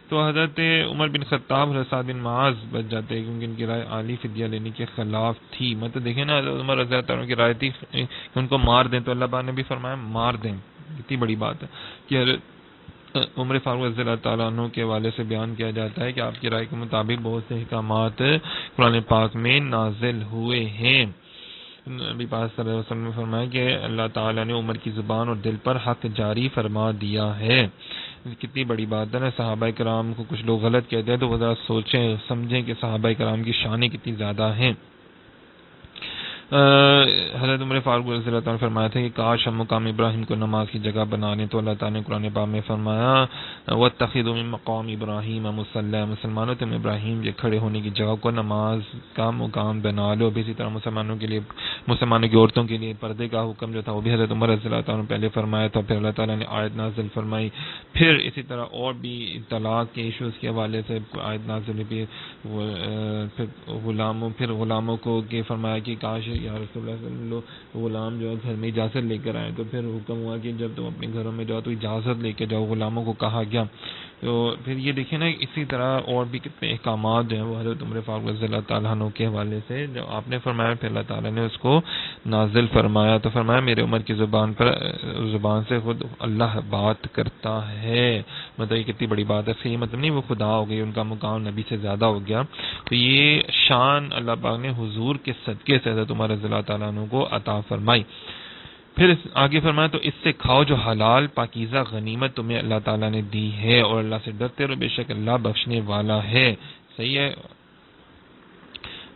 تو حضرت عمر بن خطاب حضرت سعد بن معاذ بچ جاتے ہیں کیونکہ ان کی رائے عالی فدیہ لینے کے خلاف تھی۔ مطلب دیکھیں نا حضرت عمر رضی اللہ عنہ کی رائے تھی کہ ان کو مار دیں، تو اللہ پاک نے بھی فرمایا مار دیں، کتنی بڑی بات ہے کہ حضرت عمر فاروق رضی اللہ تعالیٰ عنہ کے والے سے بیان کیا جاتا ہے کہ آپ کی رائے کے مطابق بہت سے احکامات قرآن پاک میں نازل ہوئے ہیں۔ نبی پاک صلی اللہ علیہ وسلم نے فرمایا کہ اللہ تعالیٰ نے عمر کی زبان اور دل پر حق جاری فرما دیا ہے، کتنی بڑی بات ہے نا۔ صحابہ کرام کو کچھ لوگ غلط کہتے ہیں تو وہ ذرا سوچیں سمجھیں کہ صحابہ کرام کی شانیں کتنی زیادہ ہیں۔ حضرت عمر فاروق رضی اللہ تعالیٰ نے فرمایا تھا کہ کاش ہم مقام ابراہیم کو نماز کی جگہ بنا لیں، تو اللہ تعالیٰ نے قرآن پاک میں فرمایا وَاتَّخِذُوا مِن مَّقَامِ إِبْرَاهِيمَ مُصَلًّى، مسلمانوں تم ابراہیم کے کھڑے ہونے کی جگہ کو نماز کا مقام بنا لو۔ بھی اسی طرح مسلمانوں کی عورتوں کے لیے پردے کا حکم جو تھا وہ بھی حضرت عمر رضی اللہ تعالیٰ نے پہلے فرمایا تھا، پھر اللہ تعالیٰ نے آیت نازل فرمائی۔ پھر اسی طرح اور بھی طلاق کے ایشوز کے حوالے سے آیت نازل ہوئی، پھر غلاموں کو کہ فرمایا کہ کاش یا رسول اللہ صلی اللہ علیہ وسلم غلام جو گھر میں اجازت لے کر آئے، تو پھر حکم ہوا کہ جب تم اپنے گھروں میں جاؤ تو اجازت لے کے جاؤ، غلاموں کو کہا گیا۔ تو پھر یہ دیکھیں نا اسی طرح اور بھی کتنے احکامات جو ہیں وہ حضرت عمر فاروق رضی اللہ تعالیٰ عنہ کے حوالے سے جو آپ نے فرمایا پھر اللہ تعالیٰ نے اس کو نازل فرمایا۔ تو فرمایا میرے عمر کی زبان سے خود اللہ بات کرتا ہے، مطلب یہ کتنی بڑی بات ہے، صحیح مطلب نہیں وہ خدا ہو گئی، ان کا مقام نبی سے زیادہ ہو گیا۔ تو یہ شان اللہ پاک نے حضور کے صدقے سے حضرت عمر رضی اللہ تعالیٰ عنہ کو عطا فرمائی۔ پھر آگے فرمایا تو اس سے کھاؤ جو حلال پاکیزہ غنیمت تمہیں اللہ تعالیٰ نے دی ہے، اور اللہ سے ڈرتے رہو، بے شک اللہ بخشنے والا ہے، صحیح ہے۔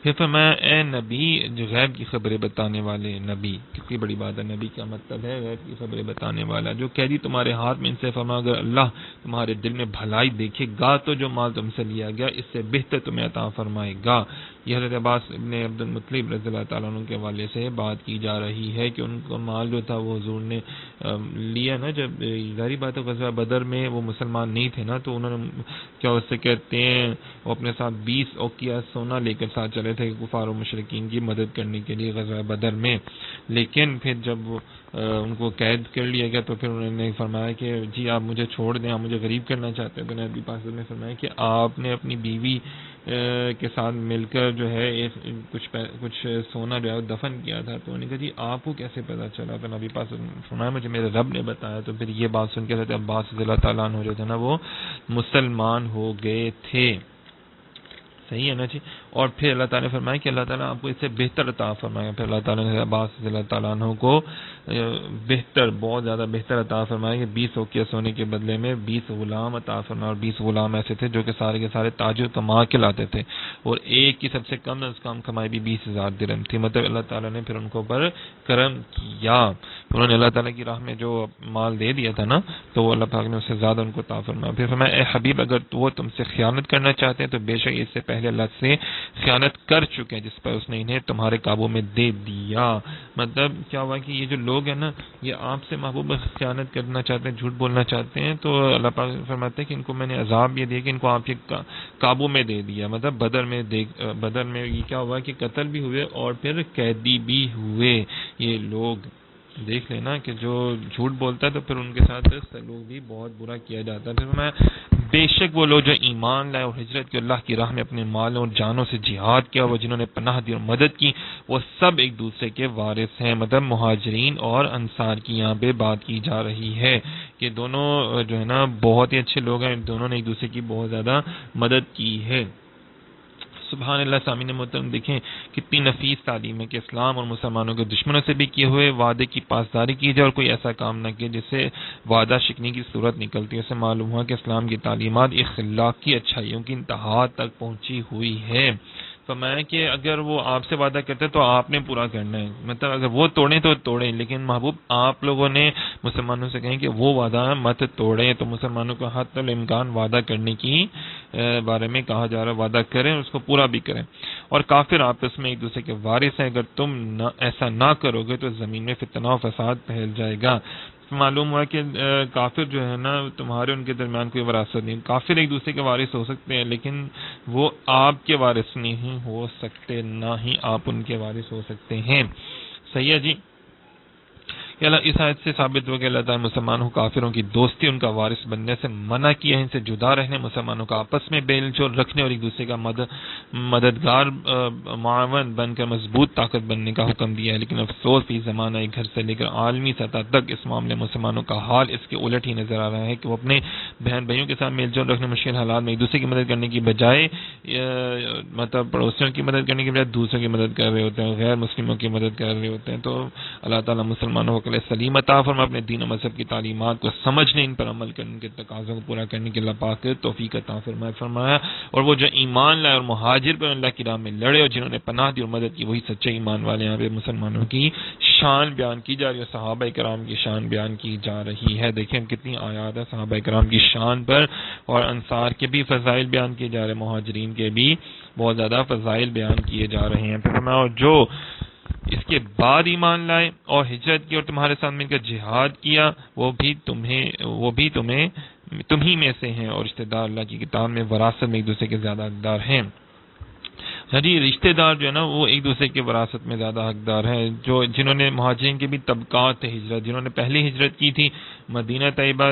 پھر فرمایا اے نبی جو غیب کی خبریں بتانے والے نبی، کتنی بڑی بات ہے، نبی کا مطلب ہے غیب کی خبریں بتانے والا، جو قیدی تمہارے ہاتھ میں ان سے فرمایا اگر اللہ تمہارے دل میں بھلائی دیکھے گا تو جو مال تم سے لیا گیا اس سے بہتر تمہیں عطا فرمائے گا۔ یہ حضرت عباس ابن عبد المطلب رضی اللہ تعالیٰ عنہ کے حوالے سے بات کی جا رہی ہے کہ ان کا مال جو تھا وہ حضور نے لیا نا، جب ظاہری بات ہے غزوہ بدر میں وہ مسلمان نہیں تھے نا، تو انہوں نے کیا اس سے کہتے ہیں وہ اپنے ساتھ 20 اوقیہ سونا لے کر ساتھ چلے تھے کفار و مشرکین کی مدد کرنے کے لیے غزوہ بدر میں، لیکن پھر جب ان کو قید کر لیا گیا تو پھر انہوں نے فرمایا کہ جی آپ مجھے چھوڑ دیں، آپ مجھے غریب کرنا چاہتے ہیں، تو نبی پاک نے فرمایا کہ آپ نے اپنی بیوی کے ساتھ مل کر جو ہے کچھ سونا جو ہے وہ دفن کیا تھا، تو انہوں نے کہا جی آپ کو کیسے پتا چلا؟ تو نبی پاک نے فرمایا مجھے میرے رب نے بتایا۔ تو پھر یہ بات سن کے حضرت عباس رضی اللہ تعالیٰ عنہ جو تھے نا وہ مسلمان ہو گئے تھے۔ صحیح ہے نا جی۔ اور پھر اللہ تعالیٰ نے فرمایا کہ اللہ تعالیٰ آپ کو اس سے بہتر عطا فرمائے گا۔ پھر اللہ تعالیٰ نے عباس رضی اللہ تعالیٰ عنہ کو بہتر، بہت زیادہ بہتر عطا فرمایا کہ 20 اوقیہ سونے کے بدلے میں 20 غلام عطا فرمایا، اور 20 غلام ایسے تھے جو کہ سارے کے سارے تاجر کما کے لاتے تھے، اور ایک کی سب سے کم از کم کمائی بھی 20,000 درہم تھی۔ مطلب اللہ تعالیٰ نے پھر ان کو پر کرم کیا، انہوں نے اللہ تعالیٰ کی راہ میں جو مال دے دیا تھا نا تو وہ اللہ پاک نے اس سے زیادہ ان کو عطا فرمایا۔ پھر فرمایا اے حبیب اگر وہ تم سے خیانت کرنا چاہتے ہیں تو بے شک اس سے پہلے اللہ سے خیانت کر چکے ہیں جس پر اس نے انہیں تمہارے قابو میں دے دیا۔ مطلب کیا ہوا کہ یہ جو لوگ ہیں نا یہ آپ سے محبوب خیانت کرنا چاہتے ہیں، جھوٹ بولنا چاہتے ہیں، تو اللہ پاک فرماتے ہیں کہ ان کو میں نے عذاب یہ دیا کہ ان کو آپ کے قابو میں دے دیا۔ مطلب بدر میں یہ کیا ہوا کہ قتل بھی ہوئے اور پھر قیدی بھی ہوئے یہ لوگ۔ دیکھ لینا کہ جو جھوٹ بولتا ہے تو پھر ان کے ساتھ سلوک بھی بہت برا کیا جاتا ہے۔ پھر میں بے شک وہ لوگ جو ایمان لائے اور ہجرت کی اللہ کی راہ میں اپنے مالوں اور جانوں سے جہاد کیا، وہ جنہوں نے پناہ دی اور مدد کی، وہ سب ایک دوسرے کے وارث ہیں۔ مطلب مہاجرین اور انصار کی یہاں پہ بات کی جا رہی ہے کہ دونوں جو ہے نا بہت ہی اچھے لوگ ہیں، دونوں نے ایک دوسرے کی بہت زیادہ مدد کی ہے۔ سبحان اللہ۔ سامعین محترم دیکھیں کتنی نفیس تعلیم ہے کہ اسلام اور مسلمانوں کے دشمنوں سے بھی کیے ہوئے وعدے کی پاسداری کی جائے اور کوئی ایسا کام نہ کیے جس سے وعدہ شکنی کی صورت نکلتی ہے۔ اسے معلوم ہوا کہ اسلام کی تعلیمات اخلاقی اچھائیوں کی انتہا تک پہنچی ہوئی ہے۔ فرمایا کہ اگر وہ آپ سے وعدہ کرتے تو آپ نے پورا کرنا ہے، مطلب اگر وہ توڑیں تو توڑیں، لیکن محبوب آپ لوگوں نے مسلمانوں سے کہیں کہ وہ وعدہ مت توڑیں، تو مسلمانوں کو حتی الامکان وعدہ کرنے کی بارے میں کہا جا رہا ہے، وعدہ کریں اس کو پورا بھی کریں۔ اور کافر آپس میں ایک دوسرے کے وارث ہیں، اگر تم ایسا نہ کرو گے تو زمین میں فتنہ و فساد پھیل جائے گا۔ معلوم ہوا کہ کافر جو ہے نا تمہارے ان کے درمیان کوئی وراثت نہیں، کافر ایک دوسرے کے وارث ہو سکتے ہیں لیکن وہ آپ کے وارث نہیں ہو سکتے، نہ ہی آپ ان کے وارث ہو سکتے ہیں۔ صحیح ہے جی۔ اس آیت سے ثابت ہو کہ اللہ تعالیٰ مسلمانوں کو کافروں کی دوستی ان کا وارث بننے سے منع کیا ہے، ان سے جدا رہنے، مسلمانوں کا آپس میں بیل جول رکھنے اور ایک دوسرے کا مددگار معاون بن کر مضبوط طاقت بننے کا حکم دیا ہے۔ لیکن افسوس فی زمانہ گھر سے لے کر عالمی سطح تک اس معاملے مسلمانوں کا حال اس کے الٹ ہی نظر آ رہا ہے کہ وہ اپنے بہن بھائیوں کے ساتھ میل جول رکھنے مشکل حالات میں ایک دوسرے کی مدد کرنے کی بجائے مطلب پڑوسیوں کی مدد کرنے کی بجائے دوسروں کی مدد کر رہے ہوتے ہیں، غیر مسلموں کی مدد کر رہے ہوتے ہیں۔ تو اللہ تعالیٰ مسلمانوں کو سلیم عطا فرمائے، اپنے دین و مذہب کی تعلیمات کو سمجھنے، ان پر عمل کرنے، ان کے تقاضوں کو پورا کرنے کے اللہ پاک توفیق عطا فرمایا۔ اور وہ جو ایمان لائے اور مہاجر پر اللہ کی راہ میں لڑے اور جنہوں نے پناہ دی اور مدد کی وہی سچے ایمان والے۔ یہاں پہ مسلمانوں کی شان بیان کی جا رہی ہے، صحابہ کرام کی شان بیان کی جا رہی ہے۔ دیکھیں کتنی آیات ہے صحابہ کرام کی شان پر، اور انصار کے بھی فضائل بیان کیے جا رہے ہیں، مہاجرین کے بھی بہت زیادہ فضائل بیان کیے جا رہے ہیں۔ پھر فرمایا جو اس کے بعد ایمان لائے اور ہجرت کی اور تمہارے ساتھ مل کر جہاد کیا وہ بھی تمہیں میں سے ہیں، اور رشتہ دار اللہ کی کتاب میں وراثت میں ایک دوسرے کے زیادہ حقدار ہیں۔ جی رشتہ دار جو ہے نا وہ ایک دوسرے کے وراثت میں زیادہ حقدار ہیں۔ جنہوں نے مہاجرین کے بھی طبقات ہجرت، جنہوں نے پہلی ہجرت کی تھی مدینہ طیبہ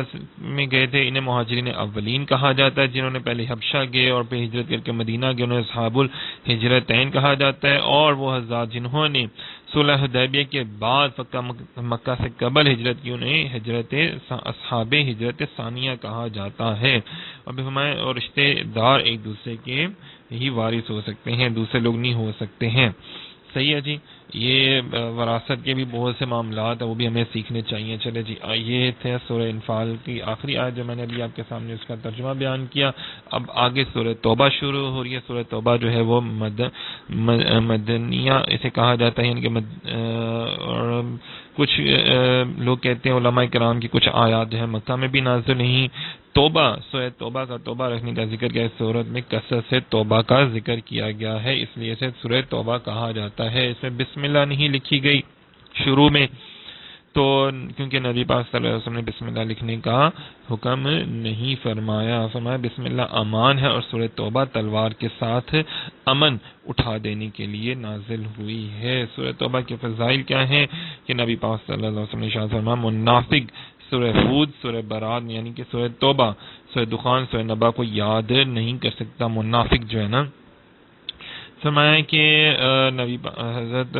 میں گئے تھے، انہیں مہاجرین اولین کہا جاتا ہے۔ جنہوں نے پہلے حبشہ گئے اور پھر ہجرت کر کے مدینہ گئے انہیں اصحاب الہجرتین کہا جاتا ہے۔ اور وہ حضرات جنہوں نے صلح حدیبیہ کے بعد مکہ سے قبل ہجرت کی انہیں اصحاب ہجرت ثانیہ کہا جاتا ہے۔ اور رشتہ دار ایک دوسرے کے ہی وارث ہو سکتے ہیں، دوسرے لوگ نہیں ہو سکتے ہیں۔ صحیح ہے جی۔ یہ وراثت کے بھی بہت سے معاملات ہیں، وہ بھی ہمیں سیکھنے چاہیے۔ چلے جی یہ تھے سورہ انفال کی آخری آیت جو میں نے ابھی آپ کے سامنے اس کا ترجمہ بیان کیا۔ اب آگے سورہ توبہ شروع ہو رہی ہے۔ سورہ توبہ جو ہے وہ مدنیہ اسے کہا جاتا ہے، یعنی کہ اور کچھ لوگ کہتے ہیں علماء کرام کی کچھ آیات جو ہے مکہ میں بھی نازل نہیں۔ توبہ سورہ توبہ کا توبہ رکھنے کا ذکر کیا ہے، سورت میں کثرت سے توبہ کا ذکر کیا گیا ہے، اس لیے اسے سورہ توبہ کہا جاتا ہے۔ اس میں بسم اللہ نہیں لکھی گئی شروع میں، تو کیونکہ نبی پاک صلی اللہ علیہ وسلم نے بسم اللہ لکھنے کا حکم نہیں فرمایا، فرمایا بسم اللہ امان ہے، اور سورہ توبہ تلوار کے ساتھ امن اٹھا دینے کے لیے نازل ہوئی ہے۔ سورہ توبہ کے فضائل کیا ہیں کہ نبی پاک صلی اللہ علیہ وسلم نے ارشاد فرمایا منافق سورہ ہود، سورہ برات یعنی کہ سورہ توبہ، سورہ دخان، سورہ نبا کو یاد نہیں کر سکتا منافق جو ہے نا۔ فرمایا کہ حضرت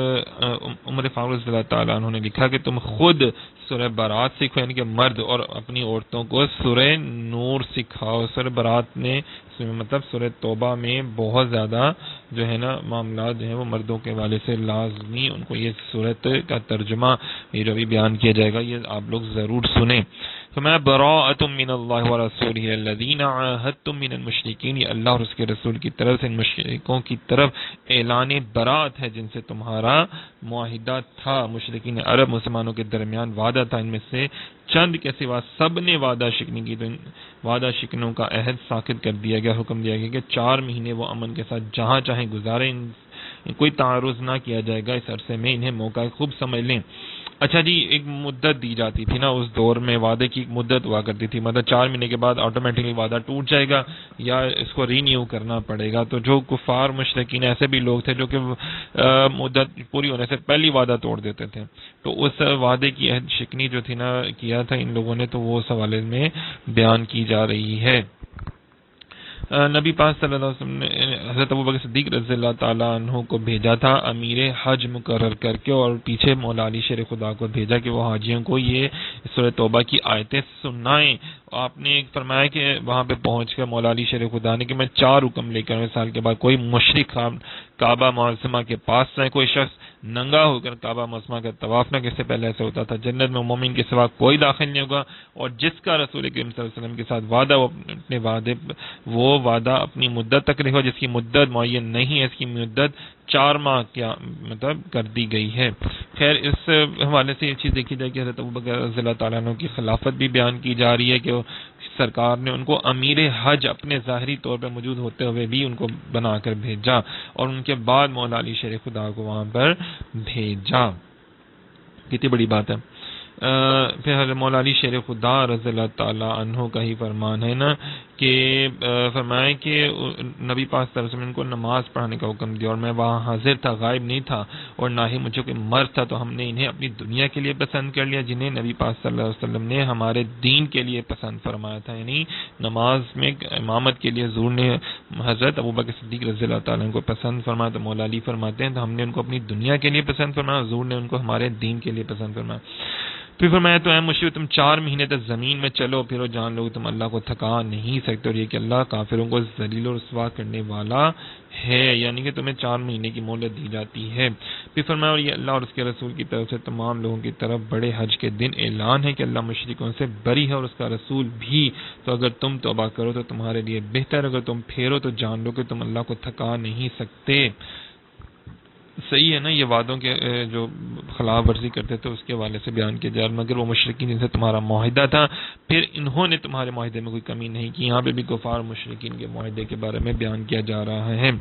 عمر فاروق رضی اللہ تعالیٰ عنہ نے لکھا کہ تم خود سورہ برات سکھو، یعنی کہ مرد، اور اپنی عورتوں کو سورہ نور سکھاؤ۔ سورہ برات نے مطلب سورہ توبہ میں بہت زیادہ جو ہے نا معاملات جو ہیں وہ مردوں کے حوالے سے لازمی ان کو یہ صورت کا ترجمہ یہ جو بھی بیان کیا جائے گا یہ آپ لوگ ضرور سنیں۔ فرمایا براءۃ من اللہ ورسولہ الذین عاہدتم من المشرکین، یہ اللہ اور اس کے رسول کی طرف سے ان مشرکوں کی طرف اعلان برات ہے جن سے تمہارا معاہدہ تھا۔ مشرکین عرب مسلمانوں کے درمیان وعدہ تھا، ان میں سے چند کے سوا سب نے وعدہ شکنی کی، تو ان وعدہ شکنوں کا عہد ساخت کر دیا گیا، حکم دیا گیا کہ 4 مہینے وہ امن کے ساتھ جہاں چاہیں گزاریں، کوئی تعارض نہ کیا جائے گا، اس عرصے میں انہیں موقع خوب سمجھ لیں۔ اچھا جی، ایک مدت دی جاتی تھی نا اس دور میں، وعدے کی ایک مدت ہوا کرتی تھی، مطلب 4 مہینے کے بعد آٹومیٹکلی وعدہ ٹوٹ جائے گا یا اس کو رینیو کرنا پڑے گا۔ تو جو کفار مشرکین ایسے بھی لوگ تھے جو کہ مدت پوری ہونے سے پہلی وعدہ توڑ دیتے تھے، تو اس وعدے کی عہد شکنی جو تھی نا کیا تھا ان لوگوں نے، تو وہ اس حوالے میں بیان کی جا رہی ہے۔ نبی پاک صلی اللہ علیہ وسلم نے حضرت ابوبکر صدیق رضی اللہ تعالیٰ عنہ کو بھیجا تھا امیر حج مقرر کر کے، اور پیچھے مولا علی شیر خدا کو بھیجا کہ وہ حاجیوں کو یہ سورہ توبہ کی آیتیں سنائیں۔ آپ نے فرمایا کہ وہاں پہ پہنچ کر مولا علی شیر خدا نے کہ میں 4 حکم لے کر سال کے بعد کوئی مشرک کعبہ معظمہ کے پاس نہ، کوئی شخص ننگا ہو کر کعبہ معظمہ کا طواف نہ، کس سے پہلے ایسے ہوتا تھا، جنت میں مومن کے سوا کوئی داخل نہیں ہوگا، اور جس کا رسول کریم صلی اللہ علیہ وسلم کے ساتھ وعدہ وہ وعدہ اپنی مدت تک رہے گا، جس کی مدت معین نہیں ہے، اس کی مدت 4 ماہ کیا مطلب کر دی گئی ہے۔ خیر اس حوالے سے یہ چیز دیکھی جائے کہ حضرت ابوبکر رضی اللہ تعالیٰ عنہ کی خلافت بھی بیان کی جا رہی ہے کہ سرکار نے ان کو امیر حج اپنے ظاہری طور پہ موجود ہوتے ہوئے بھی ان کو بنا کر بھیجا، اور ان کے بعد مولا علی شیر خدا کو وہاں پر بھیجا۔ کتنی بڑی بات ہے۔ پھر حضرت مولا علی شیر خدا رضی اللہ تعالیٰ عنہ کا ہی فرمان ہے نا کہ فرمائے کہ نبی پاک صلی اللہ علیہ وسلم نے ان کو نماز پڑھانے کا حکم دیا، اور میں وہاں حاضر تھا، غائب نہیں تھا، اور نہ ہی مجھے کوئی مرض تھا، تو ہم نے انہیں اپنی دنیا کے لیے پسند کر لیا جنہیں نبی پاک صلی اللہ علیہ وسلم نے ہمارے دین کے لیے پسند فرمایا تھا، یعنی نماز میں امامت کے لیے حضور نے حضرت ابوبکر صدیق رضی اللہ تعالیٰ عنہ کو پسند فرمایا، تو مولا علی فرماتے ہیں تو ہم نے ان کو اپنی دنیا کے لیے پسند فرمایا، حضور نے ان کو ہمارے دین کے لیے پسند فرمایا۔ پھر فرمایا تو اے مشرک تم 4 مہینے تک زمین میں چلو پھرو، جان لو تم اللہ کو تھکا نہیں سکتے، اور یہ کہ اللہ کافروں کو ذلیل و رسوا کرنے والا ہے، یعنی کہ تمہیں 4 مہینے کی مہلت دی جاتی ہے۔ پھر فرمایا اور یہ اللہ اور اس کے رسول کی طرف سے تمام لوگوں کی طرف بڑے حج کے دن اعلان ہے کہ اللہ مشرکوں سے بری ہے اور اس کا رسول بھی، تو اگر تم توبہ کرو تو تمہارے لیے بہتر، اگر تم پھیرو تو جان لو کہ تم اللہ کو تھکا نہیں سکتے۔ صحیح ہے نا، یہ وعدوں کے جو خلاف ورزی کرتے تھے اس کے حوالے سے بیان کیا جائے، مگر وہ مشرکین جن سے تمہارا معاہدہ تھا پھر انہوں نے تمہارے معاہدے میں کوئی کمی نہیں کی۔ یہاں پہ بھی کفار مشرکین کے معاہدے کے بارے میں بیان کیا جا رہا ہے۔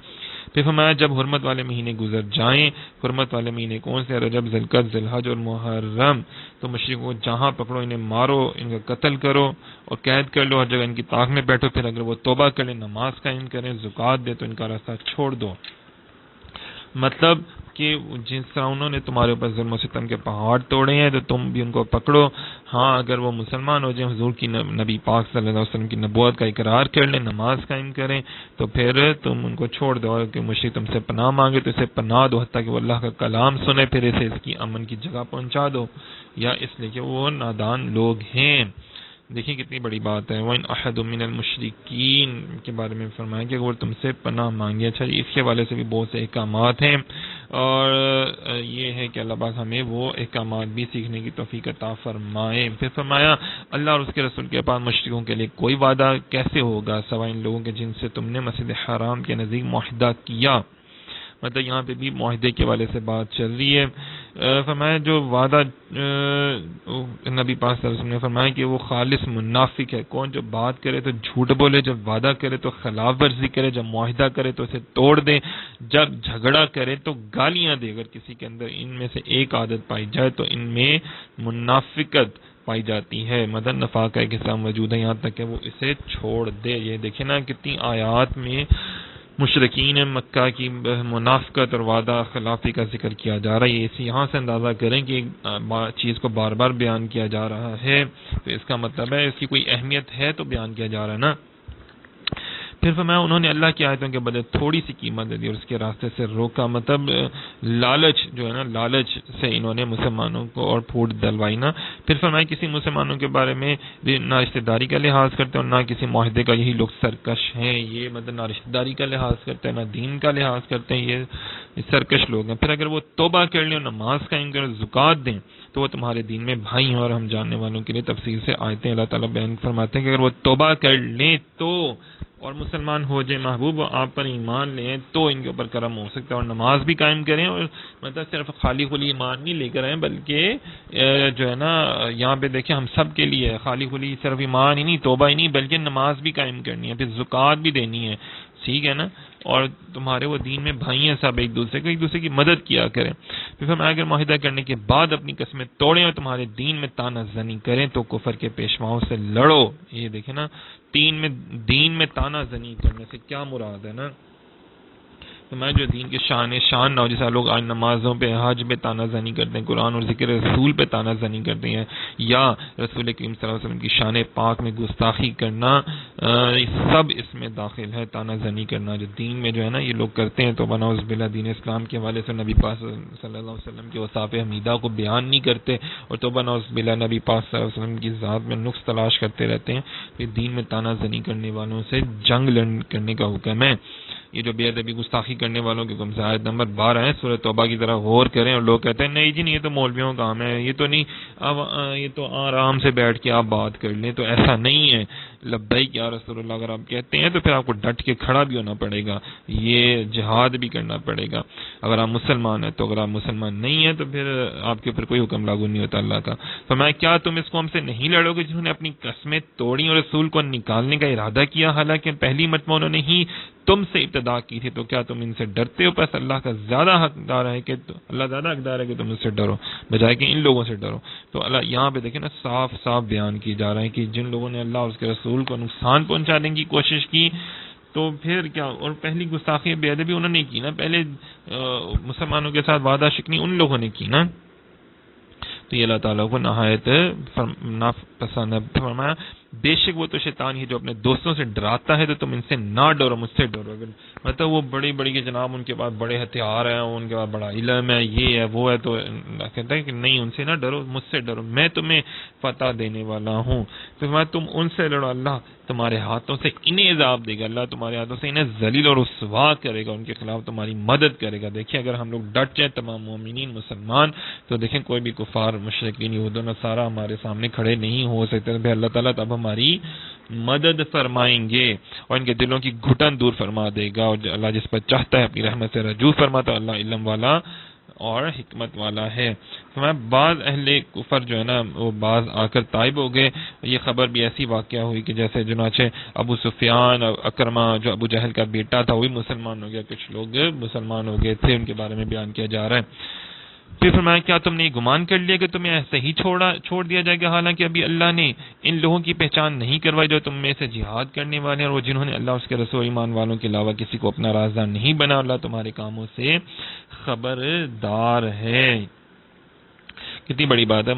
پھر فرمایا جب حرمت والے مہینے گزر جائیں، حرمت والے مہینے کون سے؟ رجب، ذوالقعدہ، ذوالحج اور محرم، تو مشرکوں کو جہاں پکڑو انہیں مارو، ان کا قتل کرو اور قید کر لو، ہر جگہ ان کی طاق میں بیٹھو، پھر اگر وہ توبہ کریں، نماز قائم کریں، زکوٰۃ دے تو ان کا راستہ چھوڑ دو۔ مطلب کہ جس طرح انہوں نے تمہارے اوپر ظلم و ستم کے پہاڑ توڑے ہیں تو تم بھی ان کو پکڑو، ہاں اگر وہ مسلمان ہو جائیں، حضور کی نبی پاک صلی اللہ علیہ وسلم کی نبوت کا اقرار کر لیں، نماز قائم کریں، تو پھر تم ان کو چھوڑ دو، اور کہ مشرک تم سے پناہ مانگے تو اسے پناہ دو، حتیٰ کہ وہ اللہ کا کلام سنے، پھر اسے اس کی امن کی جگہ پہنچا دو، یا اس لیے کہ وہ نادان لوگ ہیں۔ دیکھیں کتنی بڑی بات ہے۔ وَإِنْ أَحَدٌ مِّنَ الْمُشْرِكِينَ کے بارے میں فرمایا کہ اگر تم سے پناہ مانگے۔ اچھا اس کے حوالے سے بھی بہت سے احکامات ہیں، اور یہ ہے کہ اللہ پاک ہمیں وہ احکامات بھی سیکھنے کی توفیق عطا فرمائے۔ پھر فرمایا اللہ اور اس کے رسول کے پاس مشرکوں کے لیے کوئی وعدہ کیسے ہوگا سوائے ان لوگوں کے جن سے تم نے مسجد حرام کے نزدیک معاہدہ کیا۔ مطلب یہاں پہ بھی معاہدے کے حوالے سے بات چل رہی ہے فرمایا جو وعدہ نبی پاک صلی اللہ علیہ وسلم نے فرمایا کہ وہ خالص منافق ہے کون؟ جو بات کرے تو جھوٹ بولے، جب وعدہ کرے تو خلاف ورزی کرے، جب معاہدہ کرے تو اسے توڑ دے، جب جھگڑا کرے تو گالیاں دے۔ اگر کسی کے اندر ان میں سے ایک عادت پائی جائے تو ان میں منافقت پائی جاتی ہے، مدن نفاق کا ایک حصہ موجود ہے، یہاں تک کہ وہ اسے چھوڑ دے۔ یہ دیکھیں نا کتنی آیات میں مشرکین مکہ کی منافقت اور وعدہ خلافی کا ذکر کیا جا رہا ہے۔ یہ یہاں سے اندازہ کریں کہ چیز کو بار بار بیان کیا جا رہا ہے تو اس کا مطلب ہے اس کی کوئی اہمیت ہے تو بیان کیا جا رہا ہے نا۔ پھر فرمایا انہوں نے اللہ کی آیتوں کے بدلے تھوڑی سی قیمت دے دی اور اس کے راستے سے روکا، مطلب لالچ جو ہے نا، لالچ سے انہوں نے مسلمانوں کو اور پھوٹ دلوائی نا۔ پھر فرمایا کسی مسلمانوں کے بارے میں نہ رشتہ داری کا لحاظ کرتے اور نہ کسی معاہدے کا، یہی لوگ سرکش ہیں۔ یہ مطلب نہ رشتہ داری کا لحاظ کرتے ہیں نہ دین کا لحاظ کرتے ہیں، یہ سرکش لوگ ہیں۔ پھر اگر وہ توبہ کر لیں اور نماز قائم کریں، زکوٰۃ دیں تو وہ تمہارے دین میں بھائی ہیں، اور ہم جاننے والوں کے لیے تفصیل سے آیتیں اللہ تعالیٰ بیان فرماتے ہیں کہ اگر وہ توبہ کر لیں تو اور مسلمان ہو جائے، محبوب آپ پر ایمان لیں تو ان کے اوپر کرم ہو سکتا ہے، اور نماز بھی قائم کریں، اور مطلب صرف خالی خلی ایمان نہیں لے کر آئیں بلکہ جو ہے نا یہاں پہ دیکھیں ہم سب کے لیے خالی خلی صرف ایمان ہی نہیں، توبہ ہی نہیں، بلکہ نماز بھی قائم کرنی ہے، پھر زکوٰۃ بھی دینی ہے، ٹھیک ہے نا، اور تمہارے وہ دین میں بھائی ہیں سب، ایک دوسرے کی مدد کیا کریں۔ پھر فرمایا اگر معاہدہ کرنے کے بعد اپنی قسمیں توڑیں اور تمہارے دین میں طعنہ زنی کریں تو کفر کے پیشواؤں سے لڑو۔ یہ دیکھیں نا دین میں طعنہ زنی کرنے سے کیا مراد ہے نا، تو میں جو دین کے شان نہ ہو، جیسا لوگ آج نمازوں پہ حج پہ طعنہ زنی کرتے ہیں، قرآن اور ذکر رسول پہ طعنہ زنی کرتے ہیں، یا رسول کریم صلی اللہ علیہ وسلم کی شان پاک میں گستاخی کرنا، سب اس میں داخل ہے، طعنہ زنی کرنا جو دین میں جو ہے نا یہ لوگ کرتے ہیں۔ تو بناؤز باللہ دین اسلام کے حوالے سے نبی پاک صلی اللہ علیہ وسلم کے اوصاف حمیدہ کو بیان نہیں کرتے، اور تو بناؤز باللہ نبی پاک صلی اللہ علیہ وسلم کی ذات میں نقص تلاش کرتے رہتے ہیں۔ کہ دین میں طعنہ زنی کرنے والوں سے جنگ کرنے کا حکم ہے۔ یہ جو بے ادبی گستاخی کرنے والوں کے حکم سے آیت نمبر 12 ہے، سورہ توبہ کی طرح غور کریں، اور لوگ کہتے ہیں نہیں جی نہیں یہ تو مولویوں کا کام ہے، یہ تو نہیں، اب یہ تو آرام سے بیٹھ کے آپ بات کر لیں، تو ایسا نہیں ہے۔ لبیک یا رسول اللہ اگر آپ کہتے ہیں تو پھر آپ کو ڈٹ کے کھڑا بھی ہونا پڑے گا، یہ جہاد بھی کرنا پڑے گا اگر آپ مسلمان ہیں تو، اگر آپ مسلمان نہیں ہیں تو پھر آپ کے اوپر کوئی حکم لاگو نہیں ہوتا اللہ کا۔ فرمایا کیا تم اس قوم سے نہیں لڑو گے جنہوں نے اپنی قسمیں توڑی اور رسول کو نکالنے کا ارادہ کیا، حالانکہ پہلی مرتبہ انہوں نے ہی تم سے ابتدا کی تھی، تو کیا تم ان سے ڈرتے ہو؟ پس اللہ کا زیادہ حقدار ہے کہ اللہ زیادہ حقدار ہے کہ تم اس سے ڈرو بجائے کہ ان لوگوں سے ڈرو۔ تو اللہ یہاں پہ دیکھیں نا صاف صاف بیان کی جا رہا ہے کہ جن لوگوں نے اللہ اور اس کے رسول کو نقصان پہنچانے کی کوشش کی تو پھر کیا، اور پہلی گستاخی بے ادبی انہوں نے کی نا، پہلے مسلمانوں کے ساتھ وعدہ شکنی ان لوگوں نے کی نا، تو یہ اللہ تعالیٰ کو نہایت ناپسند ہے۔ فرمایا بے شک وہ تو شیطان ہی جو اپنے دوستوں سے ڈراتا ہے، تو تم ان سے نہ ڈرو، مجھ سے ڈرو۔ اگر مطلب وہ بڑی بڑی کے جناب ان کے پاس بڑے ہتھیار ہیں، ان کے پاس بڑا علم ہے، یہ ہے وہ ہے، تو کہتا ہے کہ نہیں ان سے نہ ڈرو، مجھ سے ڈرو، میں تمہیں فتح دینے والا ہوں۔ تو میں تم ان سے لڑو، اللہ تمہارے ہاتھوں سے انہیں عذاب دے گا، اللہ تمہارے ہاتھوں سے انہیں ذلیل اور رسوا کرے گا، ان کے خلاف تمہاری مدد کرے گا۔ دیکھیں اگر ہم لوگ ڈٹ جائیں تمام مومنین مسلمان، تو دیکھیں کوئی بھی کفار مشرکین یہود و نصارہ ہمارے سامنے کھڑے نہیں ہو سکتے، تو اللہ تعالیٰ تب ہماری مدد فرمائیں گے اور ان کے دلوں کی گھٹن دور فرما دے گا، اور اللہ جس پر چاہتا ہے اپنی رحمت سے رجوع فرماتا ہے، اللہ علم والا اور حکمت والا ہے۔ بعض اہل کفر جو ہے نا وہ بعض آ کر طائب ہو گئے، یہ خبر بھی ایسی واقعہ ہوئی کہ جیسے چنانچہ ابو سفیان اکرمہ جو ابو جہل کا بیٹا تھا وہی مسلمان ہو گیا، کچھ لوگ مسلمان ہو گئے تھے، ان کے بارے میں بیان کیا جا رہا ہے۔ پھر فرمایا کیا تم نے یہ گمان کر لیا کہ تمہیں ایسے ہی چھوڑ دیا جائے گا، حالانکہ ابھی اللہ نے ان لوگوں کی پہچان نہیں کروائی جو تم میں سے جہاد کرنے والے ہیں، اور وہ جنہوں نے اللہ اس کے رسول ایمان والوں کے علاوہ کسی کو اپنا رازدار نہیں بنا، اللہ تمہارے کاموں سے خبردار ہے۔ کتنی بڑی بات ہے۔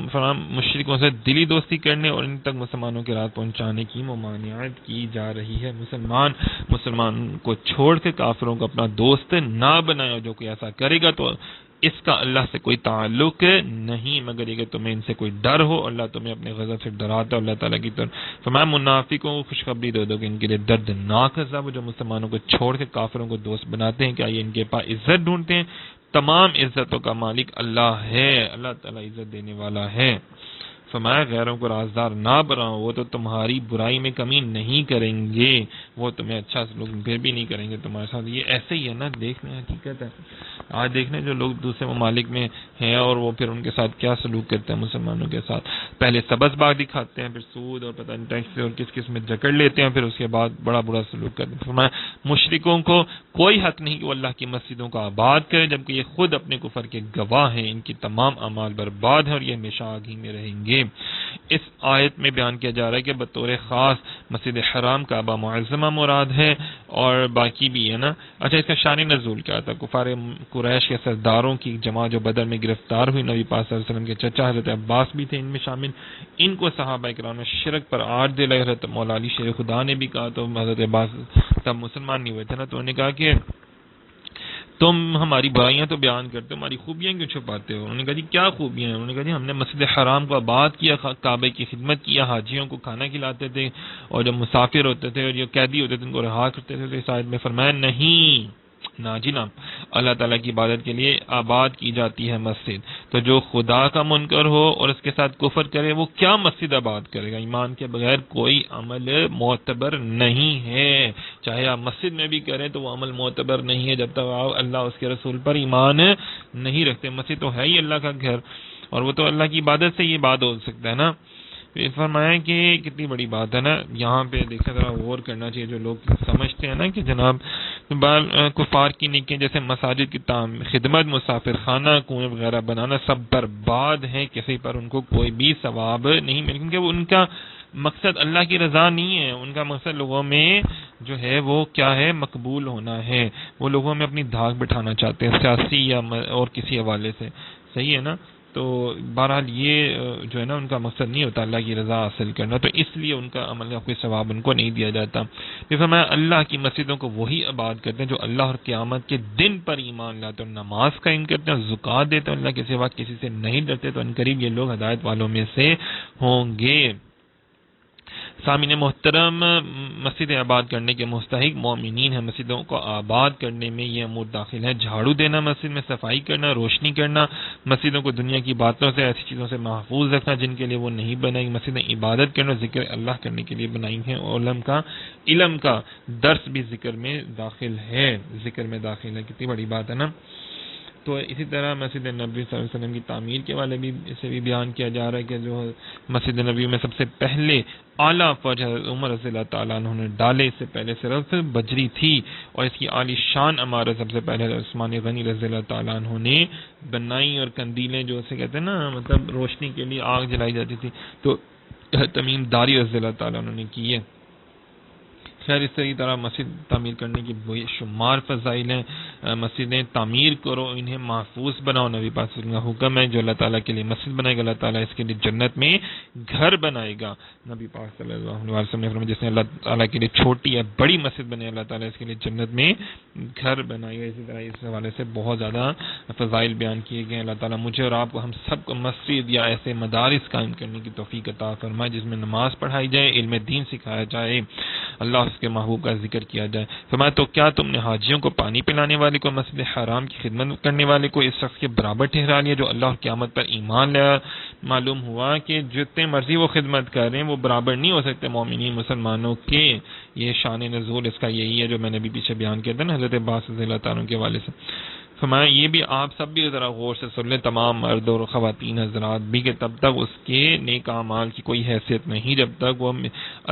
مشرکوں سے دلی دوستی کرنے اور ان تک مسلمانوں کے رات پہنچانے کی ممانعت کی جا رہی ہے۔ مسلمان کو چھوڑ کے کافروں کو اپنا دوست نہ بنائے، جو کوئی ایسا کرے گا تو اس کا اللہ سے کوئی تعلق نہیں، مگر یہ کہ تمہیں ان سے کوئی ڈر ہو، اللہ تمہیں اپنے غضب سے ڈراتا ہے۔ اللہ تعالیٰ کی طرف فرمایا منافقوں کو خوشخبری دے دو کہ ان کے لیے دردناک عذاب، جو مسلمانوں کو چھوڑ کے کافروں کو دوست بناتے ہیں، کیا یہ ان کے پاس عزت ڈھونڈتے ہیں؟ تمام عزتوں کا مالک اللہ ہے، اللہ تعالیٰ عزت دینے والا ہے۔ فرمایا غیروں کو رازدار نہ بناؤ، وہ تو تمہاری برائی میں کمی نہیں کریں گے، وہ تمہیں اچھا سلوک پھر بھی نہیں کریں گے تمہارے ساتھ۔ یہ ایسے ہی ہے نا، دیکھنے حقیقت ہے، آج دیکھنے جو لوگ دوسرے ممالک میں ہیں اور وہ پھر ان کے ساتھ کیا سلوک کرتے ہیں مسلمانوں کے ساتھ، پہلے سبز باغ دکھاتے ہیں، پھر سود اور پتہ نہیں ٹیکس اور کس کس میں جکڑ لیتے ہیں، پھر اس کے بعد بڑا برا سلوک کرتے ہیں۔ فرمایا مشرکوں کو کوئی حق نہیں کہ وہ اللہ کی مسجدوں کو آباد کرے جبکہ یہ خود اپنے کفر کے گواہ ہیں، ان کی تمام اعمال برباد ہیں اور یہ ہمیشہ آگ ہی میں رہیں گے۔ اس آیت میں بیان کیا جا رہا ہے کہ بطور خاص مسجد حرام کعبہ معظمہ مراد ہے اور باقی بھی ہے نا۔ اچھا، اس کا شان نزول کیا تھا؟ کفار قریش کے سرداروں کی جماعت جو بدر میں گرفتار ہوئی، نبی پاک صلی اللہ علیہ وسلم کے چچا حضرت عباس بھی تھے ان میں شامل، ان کو صحابہ کرام نے شرک پر آڑ دلائی۔ حضرت مولا علی شیر خدا نے بھی کہا، تو حضرت عباس تب مسلمان نہیں ہوئے تھے نا، تو انہوں نے کہا کہ تم ہماری برائیاں تو بیان کرتے ہو، ہماری خوبیاں کیوں چھپاتے ہو؟ انہوں نے کہا جی کیا خوبیاں ہیں؟ انہوں نے کہا جی ہم نے مسجد حرام کو آباد کیا، کعبے کی خدمت کیا، حاجیوں کو کھانا کھلاتے تھے، اور جب مسافر ہوتے تھے اور جو قیدی ہوتے تھے ان کو رہا کرتے تھے۔ تو اس آیت میں فرمایا نہیں، نا جی نا، اللہ تعالیٰ کی عبادت کے لیے آباد کی جاتی ہے مسجد، تو جو خدا کا منکر ہو اور اس کے ساتھ کفر کرے وہ کیا مسجد آباد کرے گا؟ ایمان کے بغیر کوئی عمل معتبر نہیں ہے، چاہے آپ مسجد میں بھی کریں تو وہ عمل معتبر نہیں ہے جب تک آپ اللہ اس کے رسول پر ایمان نہیں رکھتے۔ مسجد تو ہے ہی اللہ کا گھر، اور وہ تو اللہ کی عبادت سے یہ بات ہو سکتا ہے نا۔ فرمایا کہ کتنی بڑی بات ہے نا، یہاں پہ دیکھیں ذرا غور کرنا چاہیے جو لوگ سمجھتے ہیں نا کہ جناب کفار کی نیکیاں جیسے مساجد کی خدمت، مسافر خانہ، کنویں وغیرہ بنانا سب برباد ہیں، کسی پر ان کو کوئی بھی ثواب نہیں ملے، کیونکہ ان کا مقصد اللہ کی رضا نہیں ہے، ان کا مقصد لوگوں میں جو ہے وہ کیا ہے، مقبول ہونا ہے، وہ لوگوں میں اپنی دھاک بٹھانا چاہتے ہیں سیاسی یا اور کسی حوالے سے، صحیح ہے نا۔ تو بہرحال یہ جو ہے نا ان کا مقصد نہیں ہوتا اللہ کی رضا حاصل کرنا، تو اس لیے ان کا عمل کا کوئی ثواب ان کو نہیں دیا جاتا۔ جیسے میں اللہ کی مسجدوں کو وہی آباد کرتے ہیں جو اللہ اور قیامت کے دن پر ایمان لاتے ہیں، نماز قائم کرتے ہیں، زکوٰۃ دیتے ہیں، اللہ کے سوا کسی سے نہیں ڈرتے، تو ان قریب یہ لوگ ہدایت والوں میں سے ہوں گے۔ سامعین محترم، مسجد آباد کرنے کے مستحق مومنین ہیں، مسجدوں کو آباد کرنے میں یہ امور داخل ہے: جھاڑو دینا، مسجد میں صفائی کرنا، روشنی کرنا، مسجدوں کو دنیا کی باتوں سے، ایسی چیزوں سے محفوظ رکھنا جن کے لیے وہ نہیں بنائی، مسجدیں عبادت کرنا، ذکر اللہ کرنے کے لیے بنائی ہیں، علم کا درس بھی ذکر میں داخل ہے، کتنی بڑی بات ہے نا۔ تو اسی طرح مسجد نبوی صلی اللہ علیہ وسلم کی تعمیر کے والے بھی اسے بھی بیان کیا جا رہا ہے کہ جو مسجد نبوی میں سب سے پہلے اعلیٰ فوج حضرت عمر رضی اللہ تعالیٰ عنہ نے ڈالے، اس سے پہلے صرف بجری تھی، اور اس کی عالی شان عمارت سب سے پہلے عثمان غنی رضی اللہ تعالیٰ عنہ نے بنائی، اور قندیلیں جو اسے کہتے ہیں نا مطلب روشنی کے لیے آگ جلائی جاتی تھی تو تمیم داری رضی اللہ تعالیٰ عنہ نے کی ہے۔ خیر، اس طرح مسجد تعمیر کرنے کی بے شمار فضائل ہیں، مسجدیں تعمیر کرو، انہیں محفوظ بناؤ، نبی پاک صلی اللہ علیہ وسلم کا حکم ہے، جو اللہ تعالیٰ کے لیے مسجد بنائے گا اللہ تعالیٰ اس کے لیے جنت میں گھر بنائے گا۔ نبی پاک صلی اللہ علیہ وسلم نے فرمایا جس نے اللہ تعالیٰ کے لیے چھوٹی یا بڑی مسجد بنائے اللہ تعالیٰ اس کے لیے جنت میں گھر بنائے گا۔ اسی طرح اس حوالے سے بہت زیادہ فضائل بیان کیے گئے۔ اللہ تعالیٰ مجھے اور آپ کو، ہم سب کو مسجد یا ایسے مدارس قائم کرنے کی توفیق عطا فرمائے جس میں نماز پڑھائی جائے، علم دین سکھایا جائے، اللہ اس کے محبوب کا ذکر کیا جائے۔ فرمایا تو کیا تم نے حاجیوں کو پانی پلانے والے کو، مسجد حرام کی خدمت کرنے والے کو اس شخص کے برابر ٹھہرا لیا جو اللہ اور قیامت پر ایمان لیا؟ معلوم ہوا کہ جتنے مرضی وہ خدمت کر رہے ہیں وہ برابر نہیں ہو سکتے مومنین مسلمانوں کے۔ یہ شان نزول اس کا یہی ہے جو میں نے بھی پیچھے بیان کیا تھا نا حضرت عباس رضی اللہ تعالیٰ کے حوالے سے۔ فرمایا یہ بھی آپ سب بھی ذرا غور سے سن لیں، تمام مرد اور خواتین حضرات بھی، کہ تب تک اس کے نیک اعمال کی کوئی حیثیت نہیں جب تک وہ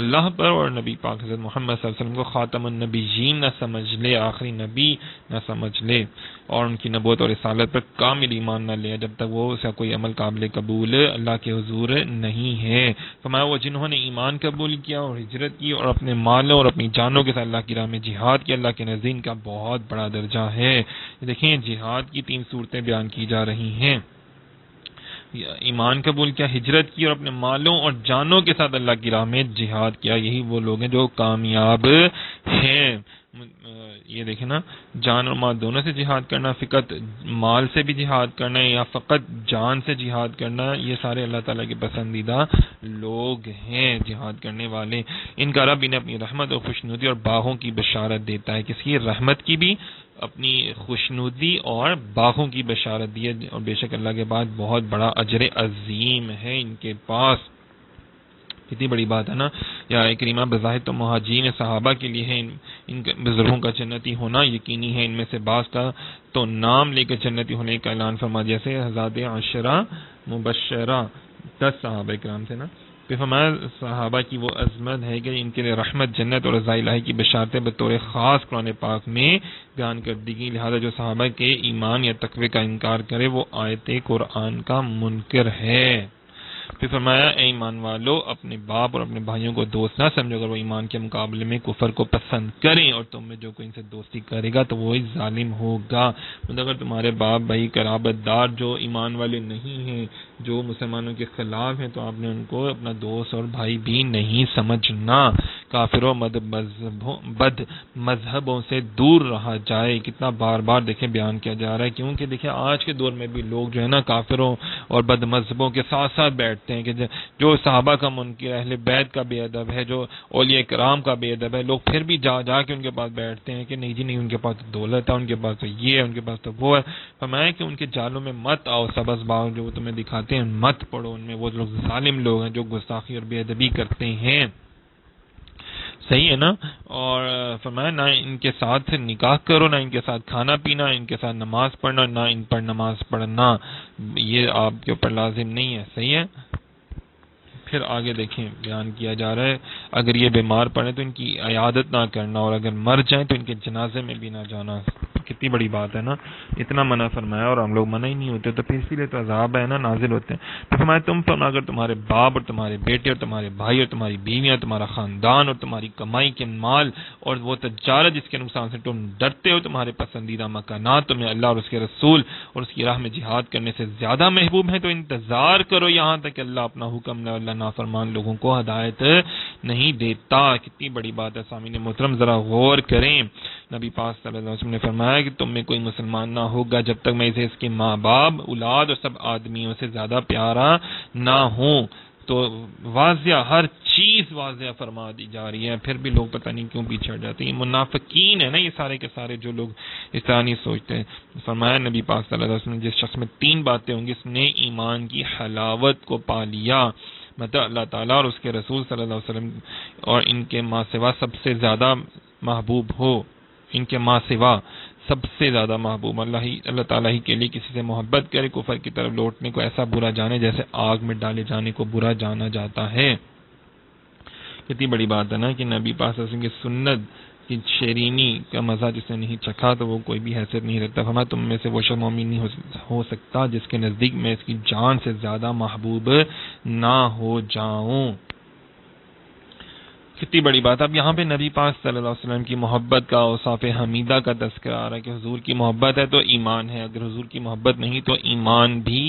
اللہ پر اور نبی پاک حضرت محمد صلی اللہ علیہ وسلم کو خاتم النبیین نہ سمجھ لے، آخری نبی نہ سمجھ لے، اور ان کی نبوت اور رسالت پر کامل ایمان نہ لے جب تک وہ اس کا کوئی عمل قابل قبول اللہ کے حضور نہیں ہے۔ فرمایا وہ جنہوں نے ایمان قبول کیا اور ہجرت کی اور اپنے مالوں اور اپنی جانوں کے ساتھ اللہ کی راہ میں جہاد کیا، اللہ کے نزدیک کا بہت بڑا درجہ ہے۔ دیکھیں جہاد کی 3 صورتیں بیان کی جا رہی ہیں، ایمان قبول کیا، ہجرت کی، اور اپنے مالوں اور جانوں کے ساتھ اللہ کی راہ میں جہاد کیا، یہی وہ لوگ ہیں جو کامیاب ہیں۔ یہ دیکھیں نا، جان اور مال دونوں سے جہاد کرنا، فقط مال سے بھی جہاد کرنا یا فقط جان سے جہاد کرنا، یہ سارے اللہ تعالیٰ کے پسندیدہ لوگ ہیں جہاد کرنے والے۔ ان کا رب انہیں اپنی رحمت اور خوشنودی اور باغوں کی بشارت دیتا ہے، کس کی؟ رحمت کی بھی، اپنی خوشنودی اور باغوں کی بشارت دی ہے، اور بے شک اللہ کے بعد بہت بڑا اجر عظیم ہے ان کے پاس۔ کتنی بڑی بات ہے نا، یا کریمہ بظاہر تو مہاجرین صحابہ کے لیے ہے، ان بزرگوں کا جنتی ہونا یقینی ہے، ان میں سے بعض کا تو نام لے کر جنتی ہونے کا اعلان فرما، جیسے حضرات 10 مبشرہ 10 صحابہ کرام تھے نا۔ پھر فرمایا صحابہ کی وہ عظمت ہے کہ ان کے لیے رحمت، جنت اور رضا الہی کی بشارتیں بطور خاص قرآن پاک میں بیان کر دی گئی، لہذا جو صحابہ کے ایمان یا تقوی کا انکار کرے وہ آیت قرآن کا منکر ہے۔ پھر فرمایا اے ایمان والو، اپنے باپ اور اپنے بھائیوں کو دوست نہ سمجھو، اگر وہ ایمان کے مقابلے میں کفر کو پسند کریں، اور تم میں جو کوئی ان سے دوستی کرے گا تو وہی ظالم ہوگا۔ مطلب اگر تمہارے باپ بھائی قرابت دار جو ایمان والے نہیں ہیں، جو مسلمانوں کے خلاف ہیں، تو آپ نے ان کو اپنا دوست اور بھائی بھی نہیں سمجھنا۔ کافروں بد مذہبوں سے دور رہا جائے، کتنا بار بار دیکھیں بیان کیا جا رہا ہے، کیونکہ دیکھیں آج کے دور میں بھی لوگ جو ہے نا کافروں اور بد مذہبوں کے ساتھ ساتھ بیٹھتے ہیں، کہ جو صحابہ کا منکر، اہل بیت کا بے ادب ہے، جو اولیاء کرام کا بے ادب ہے، لوگ پھر بھی جا کے ان کے پاس بیٹھتے ہیں کہ نہیں جی نہیں، ان کے پاس تو دولت ہے، ان کے پاس تو یہ ہے، ان کے پاس تو وہ ہے۔ فرمایا کہ ان کے جالوں میں مت آؤ، سبز باغ جو تمہیں دکھاتے ہیں مت پڑھو ان میں، وہ لوگ ظالم لوگ ہیں جو گستاخی اور بے ادبی کرتے ہیں۔ صحیح ہے نا۔ اور فرمایا نہ ان کے ساتھ نکاح کرو، نہ ان کے ساتھ کھانا پینا، ان کے ساتھ نماز پڑھنا، نہ ان پر نماز پڑھنا، یہ آپ کے اوپر لازم نہیں ہے۔ صحیح ہے۔ پھر آگے دیکھیں بیان کیا جا رہا ہے اگر یہ بیمار پڑے تو ان کی عیادت نہ کرنا، اور اگر مر جائیں تو ان کے جنازے میں بھی نہ جانا۔ کتنی بڑی بات ہے نا، اتنا منع فرمایا اور ہم لوگ منع ہی نہیں ہوتے، تو پھر اسی لیے تو عذاب ہے نا نازل ہوتے ہیں۔ تو فرمایا تم پر اگر تمہارے باپ اور تمہارے بیٹے اور تمہارے بھائی اور تمہاری بیویاں، تمہارا خاندان اور تمہاری کمائی کے مال اور وہ تجارت جس کے نقصان سے تم ڈرتے ہو، تمہارے پسندیدہ مکانات تمہیں اللہ اور اس کے رسول اور اس کی راہ میں جہاد کرنے سے زیادہ محبوب ہیں، تو انتظار کرو یہاں تک کہ اللہ اپنا حکم لے، اللہ نافرمان لوگوں کو ہدایت نہیں دیتا۔ کتنی بڑی بات ہے سامعین محترم، ذرا غور کریں۔ نبی پاک صلی اللہ علیہ وسلم نے فرمایا کہ تم میں کوئی مسلمان نہ ہوگا جب تک میں اسے اس کے ماں باپ، اولاد اور سب آدمیوں سے زیادہ پیارا نہ ہوں۔ تو واضح ہر چیز واضح فرما دی جا رہی ہے، پھر بھی لوگ پتہ نہیں کیوں پیچھے ہٹ جاتے ہیں۔ یہ منافقین ہے نا یہ سارے کے سارے، جو لوگ اس طرح نہیں سوچتے ہیں۔ فرمایا نبی پاک صلی اللہ علیہ وسلم جس شخص میں 3 باتیں ہوں گی، اس نے ایمان کی حلاوت کو پا لیا، مطلب اللہ تعالیٰ اور اس کے رسول صلی اللہ علیہ وسلم اور ان کے ماں سوا سب سے زیادہ محبوب ہو، ان کے ماں سوا سب سے زیادہ محبوب، اللہ تعالیٰ ہی کے لیے کسی سے محبت کرے، کفر کی طرف لوٹنے کو ایسا برا جانے جیسے آگ میں ڈالے جانے کو برا جانا جاتا ہے۔ کتنی بڑی بات ہے نا کہ نبی پاک صلی اللہ علیہ وسلم کی سنت کی شیرینی کا مزہ جس نے نہیں چکھا تو وہ کوئی بھی حیثیت نہیں رکھتا۔ فرمایا تم میں سے وہ شخص مومن نہیں ہو سکتا جس کے نزدیک میں اس کی جان سے زیادہ محبوب نہ ہو جاؤں۔ کتنی بڑی بات۔ اب یہاں پہ نبی پاک صلی اللہ علیہ وسلم کی محبت کا اوصاف حمیدہ کا تذکرہ آ رہا ہے کہ حضور کی محبت ہے تو ایمان ہے، اگر حضور کی محبت نہیں تو ایمان بھی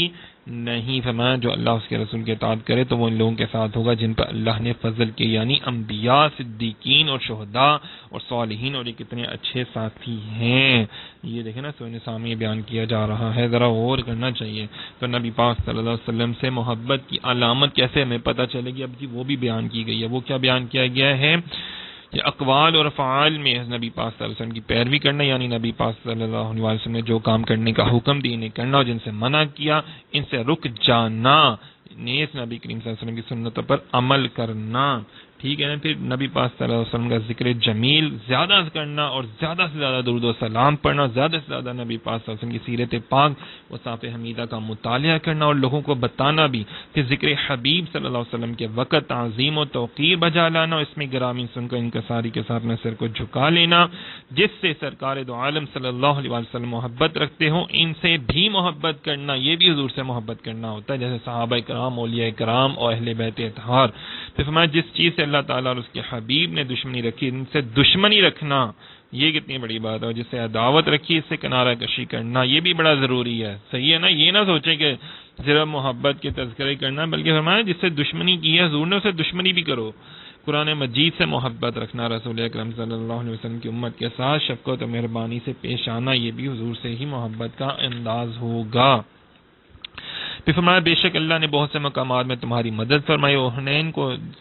نہیں۔ فرمایا جو اللہ اس کے رسول کے اطاعت کرے تو وہ ان لوگوں کے ساتھ ہوگا جن پر اللہ نے فضل کیا، یعنی انبیاء، صدیقین اور شہداء اور صالحین، اور یہ کتنے اچھے ساتھی ہیں۔ یہ دیکھیں نا سورۃ النساء میں بیان کیا جا رہا ہے، ذرا غور کرنا چاہیے۔ تو نبی پاک صلی اللہ علیہ وسلم سے محبت کی علامت کیسے ہمیں پتہ چلے گی؟ اب جی وہ بھی بیان کی گئی ہے۔ وہ کیا بیان کیا گیا ہے کہ اقوال اور افعال میں نبی پاک صلی اللہ علیہ وسلم کی پیروی کرنا، یعنی نبی پاک صلی اللہ علیہ وسلم نے جو کام کرنے کا حکم دی انہیں کرنا، اور جن سے منع کیا ان سے رک جانا، نیز نبی کریم صلی اللہ علیہ وسلم کی سنتوں پر عمل کرنا۔ ٹھیک ہے نا۔ پھر نبی پاک صلی اللہ علیہ وسلم کا ذکر جمیل زیادہ کرنا اور زیادہ سے زیادہ درود و سلام پڑھنا، زیادہ سے زیادہ نبی پاک صلی اللہ علیہ وسلم کی سیرت پاک اوصاف حمیدہ کا مطالعہ کرنا، اور لوگوں کو بتانا بھی کہ ذکر حبیب صلی اللہ علیہ وسلم کے وقت تعظیم و توقیر بجا لانا، اس میں گرامی سن کر انکساری کے ساتھ اپنے سر کو جھکا لینا، جس سے سرکار دو عالم صلی اللہ علیہ وسلم محبت رکھتے ہوں ان سے بھی محبت کرنا، یہ بھی حضور سے محبت کرنا ہوتا ہے، جیسے صحابہ کرام، اولیاء کرام اور اہل بیت اطہار۔ پھر فرمایا جس چیز سے اللہ تعالیٰ اور اس کے حبیب نے دشمنی رکھی ان سے دشمنی رکھنا، یہ کتنی بڑی بات ہے، اور جس سے عداوت رکھی اس سے کنارہ کشی کرنا، یہ بھی بڑا ضروری ہے۔ صحیح ہے نا۔ یہ نہ سوچیں کہ صرف محبت کے تذکرے کرنا، بلکہ فرمایا جس سے دشمنی کی ہے حضور نے اسے دشمنی بھی کرو۔ قرآن مجید سے محبت رکھنا، رسول اکرم صلی اللہ علیہ وسلم کی امت کے ساتھ شفقت و مہربانی سے پیش آنا، یہ بھی حضور سے ہی محبت کا انداز ہوگا۔ پھر فرمایا بے شک اللہ نے بہت سے مقامات میں تمہاری مدد فرمائی اور حنین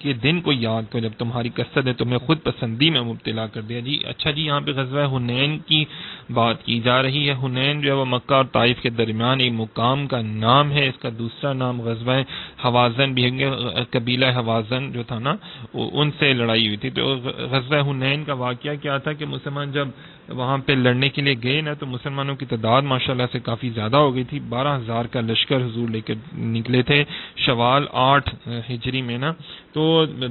کے دن کو یاد کرو جب تمہاری کثرت نے تمہیں خود پسندی میں مبتلا کر دیا. جی اچھا جی، یہاں پہ غزوہ حنین کی بات کی جا رہی ہے. حنین جو ہے وہ مکہ اور طائف کے درمیان ایک مقام کا نام ہے. اس کا دوسرا نام غزوہ حوازن بھی ہے. قبیلہ حوازن جو تھا نا ان سے لڑائی ہوئی تھی. تو غزوہ حنین کا واقعہ کیا تھا کہ مسلمان جب وہاں پہ لڑنے کے لیے گئے نا تو مسلمانوں کی تعداد ماشاءاللہ سے کافی زیادہ ہو گئی تھی. 12,000 کا لشکر حضور لے کے نکلے تھے شوال 8 ہجری میں نا. تو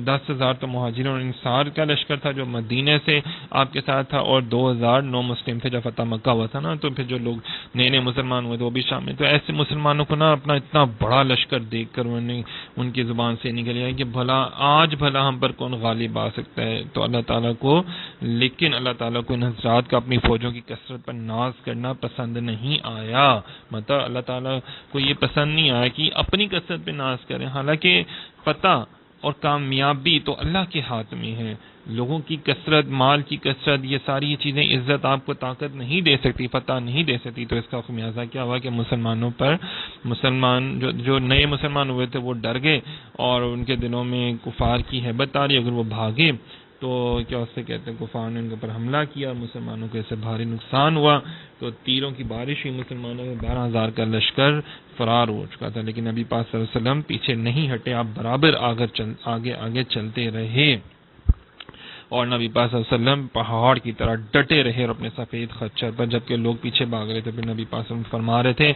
10,000 تو مہاجرین اور انصار کا لشکر تھا جو مدینے سے آپ کے ساتھ تھا، اور 2,000 نو مسلم تھے جب فتح مکہ ہوا تھا نا. تو پھر جو لوگ نئے نئے مسلمان ہوئے تو وہ بھی شامل. تو ایسے مسلمانوں کو نا اپنا اتنا بڑا لشکر دیکھ کر ان کی زبان سے نکل آیا کہ بھلا ہم پر کون غالب آ سکتا ہے. تو اللہ تعالیٰ کو ان حضرات کا اپنی فوجوں کی کثرت پر ناز کرنا پسند نہیں آیا. مطلب اللہ تعالیٰ کو یہ پسند نہیں آیا کہ اپنی کثرت پہ ناز کریں. حالانکہ فتح اور کامیابی تو اللہ کے ہاتھ میں ہے. لوگوں کی کثرت، مال کی کثرت، یہ ساری چیزیں عزت آپ کو طاقت نہیں دے سکتی، فتح نہیں دے سکتی. تو اس کا خمیازہ کیا ہوا کہ مسلمان جو نئے مسلمان ہوئے تھے وہ ڈر گئے اور ان کے دلوں میں کفار کی ہیبت آ رہی. اگر وہ بھاگے تو کیا اس سے کہتے ہیں کفار نے ان کے اوپر حملہ کیا، مسلمانوں کو اس سے بھاری نقصان ہوا. تو تیروں کی بارش ہوئی، مسلمانوں میں 12,000 کا لشکر فرار ہو چکا تھا. لیکن نبی پاک صلی اللہ علیہ وسلم پیچھے نہیں ہٹے، آپ برابر آگے چلتے رہے. اور نبی پاک صلی اللہ علیہ وسلم پہاڑ کی طرح ڈٹے رہے اور اپنے سفید خچر پر، جبکہ لوگ پیچھے بھاگ رہے تھے. پھر نبی پاک صلی اللہ علیہ وسلم فرما رہے تھے